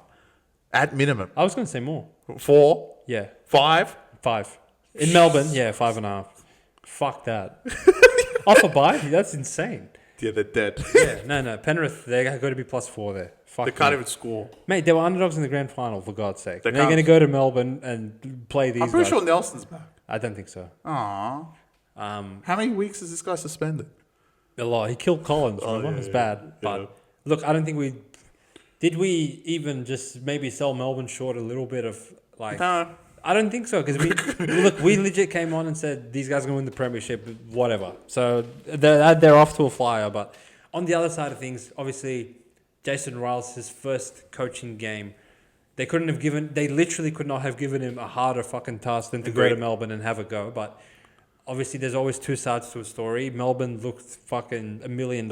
at minimum. I was going to say more. 4? Yeah. 5? 5. In Melbourne, 5.5. Fuck that. Off a bye? That's insane. Yeah, they're dead. No. Penrith, they got to be +4 there. Fuck they can't even score. Mate, they were underdogs in the grand final, for God's sake. They're going to go to Melbourne and play these guys. I'm pretty sure Nelson's back. I don't think so. Aww. How many weeks is this guy suspended? A lot. He killed Collins, remember? It's bad. But look, I don't think we... Did we even just maybe sell Melbourne short a little bit of No. I don't think so, because we legit came on and said these guys are going to win the premiership, whatever. So they're off to a flyer. But on the other side of things, obviously, Jason Ryles, his first coaching game, they literally could not have given him a harder fucking task than to go to Melbourne and have a go. But obviously, there's always two sides to a story. Melbourne looked fucking $1 million.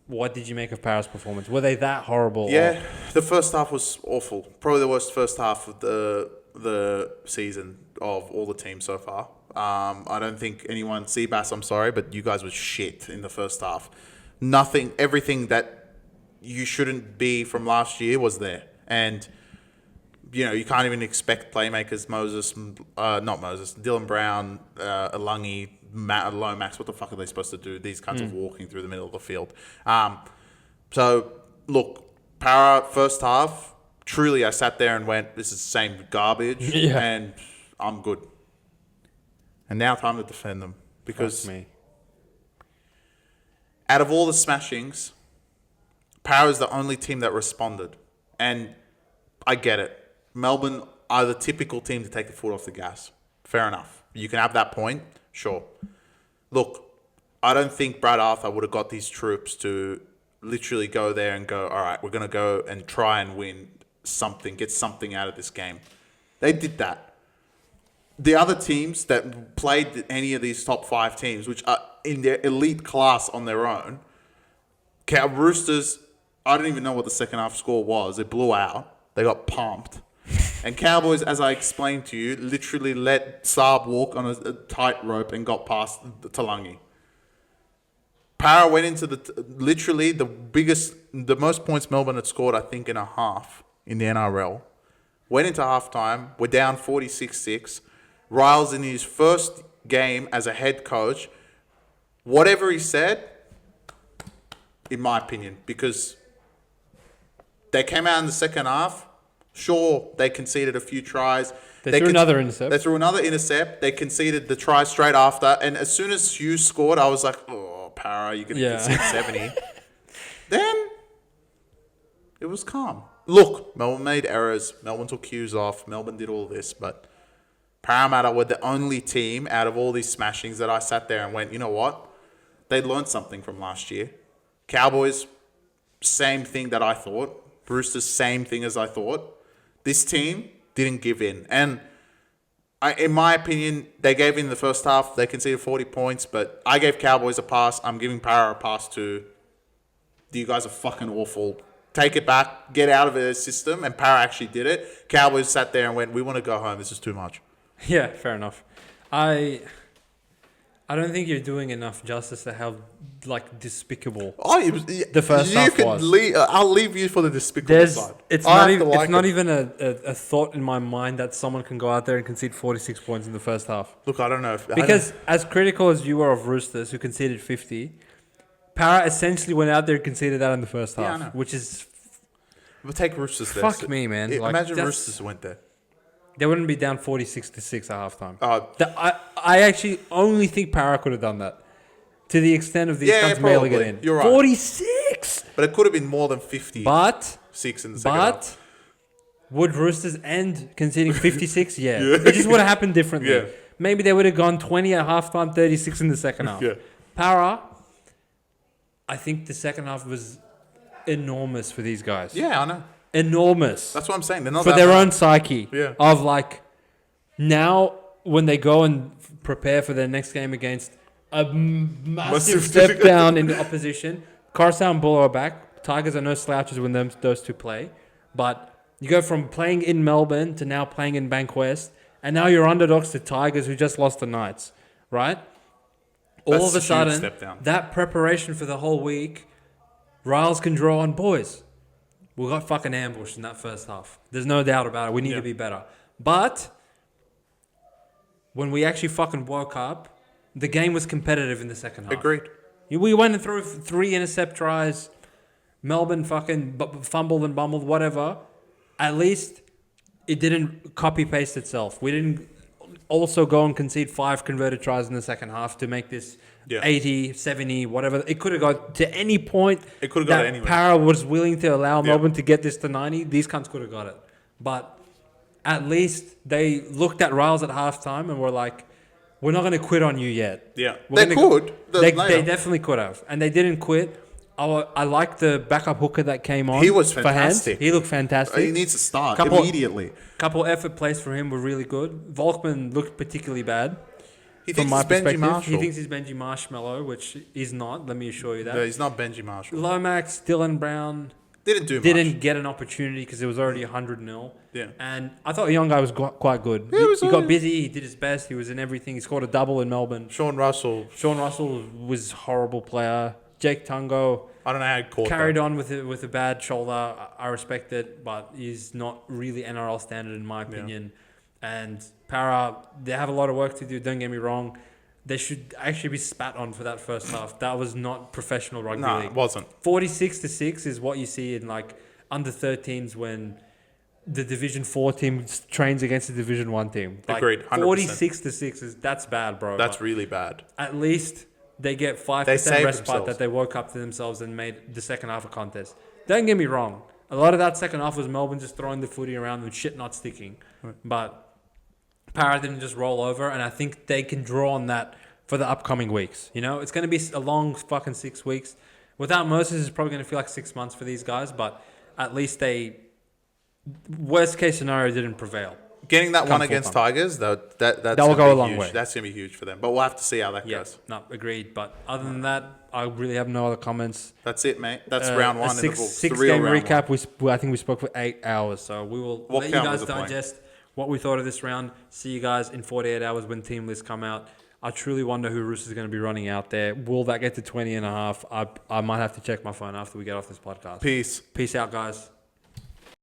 What did you make of Para's performance? Were they that horrible? Yeah, the first half was awful. Probably the worst first half of the season of all the teams so far. I don't think anyone... Seabass, I'm sorry, but you guys were shit in the first half. Everything that you shouldn't be from last year was there. And, you can't even expect playmakers, Dylan Brown, Alungi, Lomax, what the fuck are they supposed to do? These kinds of walking through the middle of the field. So, look, Para, first half, truly I sat there and went, this is the same garbage, and I'm good. And now time to defend them. Because out of all the smashings, Para is the only team that responded. And I get it. Melbourne are the typical team to take the foot off the gas. Fair enough. You can have that point. Sure. Look, I don't think Brad Arthur would have got these troops to literally go there and go, all right, we're going to go and try and win something, get something out of this game. They did that. The other teams that played any of these top 5 teams, which are in their elite class on their own, Roosters, I don't even know what the second half score was. It blew out. They got pumped. And Cowboys, as I explained to you, literally let Saab walk on a tightrope and got past Talangi. Para went into the most points Melbourne had scored, I think, in a half in the NRL. Went into halftime. We're down 46-6. Ryles in his first game as a head coach, whatever he said, in my opinion, because they came out in the second half. Sure, they conceded a few tries. They threw another intercept. They threw another intercept. They conceded the try straight after. And as soon as Hughes scored, I was like, oh, Para, you're going to concede 70. Then it was calm. Look, Melbourne made errors. Melbourne took Hughes off. Melbourne did all this. But Parramatta were the only team out of all these smashings that I sat there and went, you know what? They learned something from last year. Cowboys, same thing that I thought. Roosters, same thing as I thought. This team didn't give in. And in my opinion, they gave in the first half. They conceded 40 points, but I gave Cowboys a pass. I'm giving Para a pass too. You guys are fucking awful. Take it back. Get out of the system. And Para actually did it. Cowboys sat there and went, we want to go home. This is too much. Yeah, fair enough. I don't think you're doing enough justice to how despicable the first half was. I'll leave you for the despicable side. It's not even a thought in my mind that someone can go out there and concede 46 points in the first half. Look, I don't know. Because as critical as you were of Roosters, who conceded 50, Para essentially went out there and conceded that in the first half. I know. Which is... We'll take Roosters there. Fuck me, man. Imagine Roosters went there. They wouldn't be down 46-6 at halftime. I actually only think Para could have done that. To the extent of these cunts mailing it in. You're right. 46! But it could have been more than 50. But 6 in the second half. Would Roosters end conceding 56? Yeah. It just would have happened differently. Yeah. Maybe they would have gone 20 at halftime, 36 in the second half. Yeah. Para, I think the second half was enormous for these guys. Yeah, I know. Enormous. That's what I'm saying. They're not for their own psyche. Yeah. Of now when they go and prepare for their next game against a massive step down in the opposition. Coruscant and Bull are back. Tigers are no slouches when those two play. But you go from playing in Melbourne to now playing in Bankwest. And now you're underdogs to Tigers who just lost the Knights. Right? All of a sudden, that preparation for the whole week, Riles can draw on boys. We got fucking ambushed in that first half. There's no doubt about it. We need to be better. But when we actually fucking woke up, the game was competitive in the second half. Agreed. We went and threw 3 intercept tries. Melbourne fucking fumbled and bumbled, whatever. At least it didn't copy-paste itself. We didn't also go and concede 5 converted tries in the second half to make this 80, 70, whatever. It could have got to any point. It could have got anywhere. Para was willing to allow Melbourne to get this to 90. These cunts could have got it. But at least they looked at Riles at halftime and were like, we're not going to quit on you yet. Yeah. They could. They definitely could have. And they didn't quit. I like the backup hooker that came on. He was fantastic. He looked fantastic. He needs to start immediately. Couple effort plays for him were really good. Volkman looked particularly bad. He thinks he's Benji Marshall. He thinks he's Benji Marshmallow, which he's not. Let me assure you that. No, he's not Benji Marshall. Lomax, Dylan Brown didn't get an opportunity because it was already 100-0. Yeah. And I thought the young guy was quite good. He got busy. He did his best. He was in everything. He scored a double in Melbourne. Sean Russell was a horrible player. Jake Tungo. I don't know how he caught carried on with a bad shoulder. I respect it, but he's not really NRL standard in my opinion. Yeah. And Para, they have a lot of work to do. Don't get me wrong. They should actually be spat on for that first half. That was not professional rugby league. It wasn't. 46-6 is what you see in under 13s when the Division 4 team trains against the Division 1 team. Agreed. 100%. 46-6 that's bad, bro. That's really bad. At least they get 5% respite that they woke up to themselves and made the second half a contest. Don't get me wrong. A lot of that second half was Melbourne just throwing the footy around with shit not sticking. Right. But Para didn't just roll over, and I think they can draw on that for the upcoming weeks. You know, it's going to be a long fucking 6 weeks. Without Moses, it's probably going to feel like 6 months for these guys, but at least worst case scenario didn't prevail. Getting that one against Tigers, that will go a long way. That's going to be huge for them. But we'll have to see how that goes. No, agreed. But other than that, I really have no other comments. That's it, mate. That's round one. Six-game recap. I think we spoke for 8 hours. So we will let you guys digest what we thought of this round. See you guys in 48 hours when team lists come out. I truly wonder who Roosters is going to be running out there. Will that get to 20 and a half? I might have to check my phone after we get off this podcast. Peace. Peace out, guys.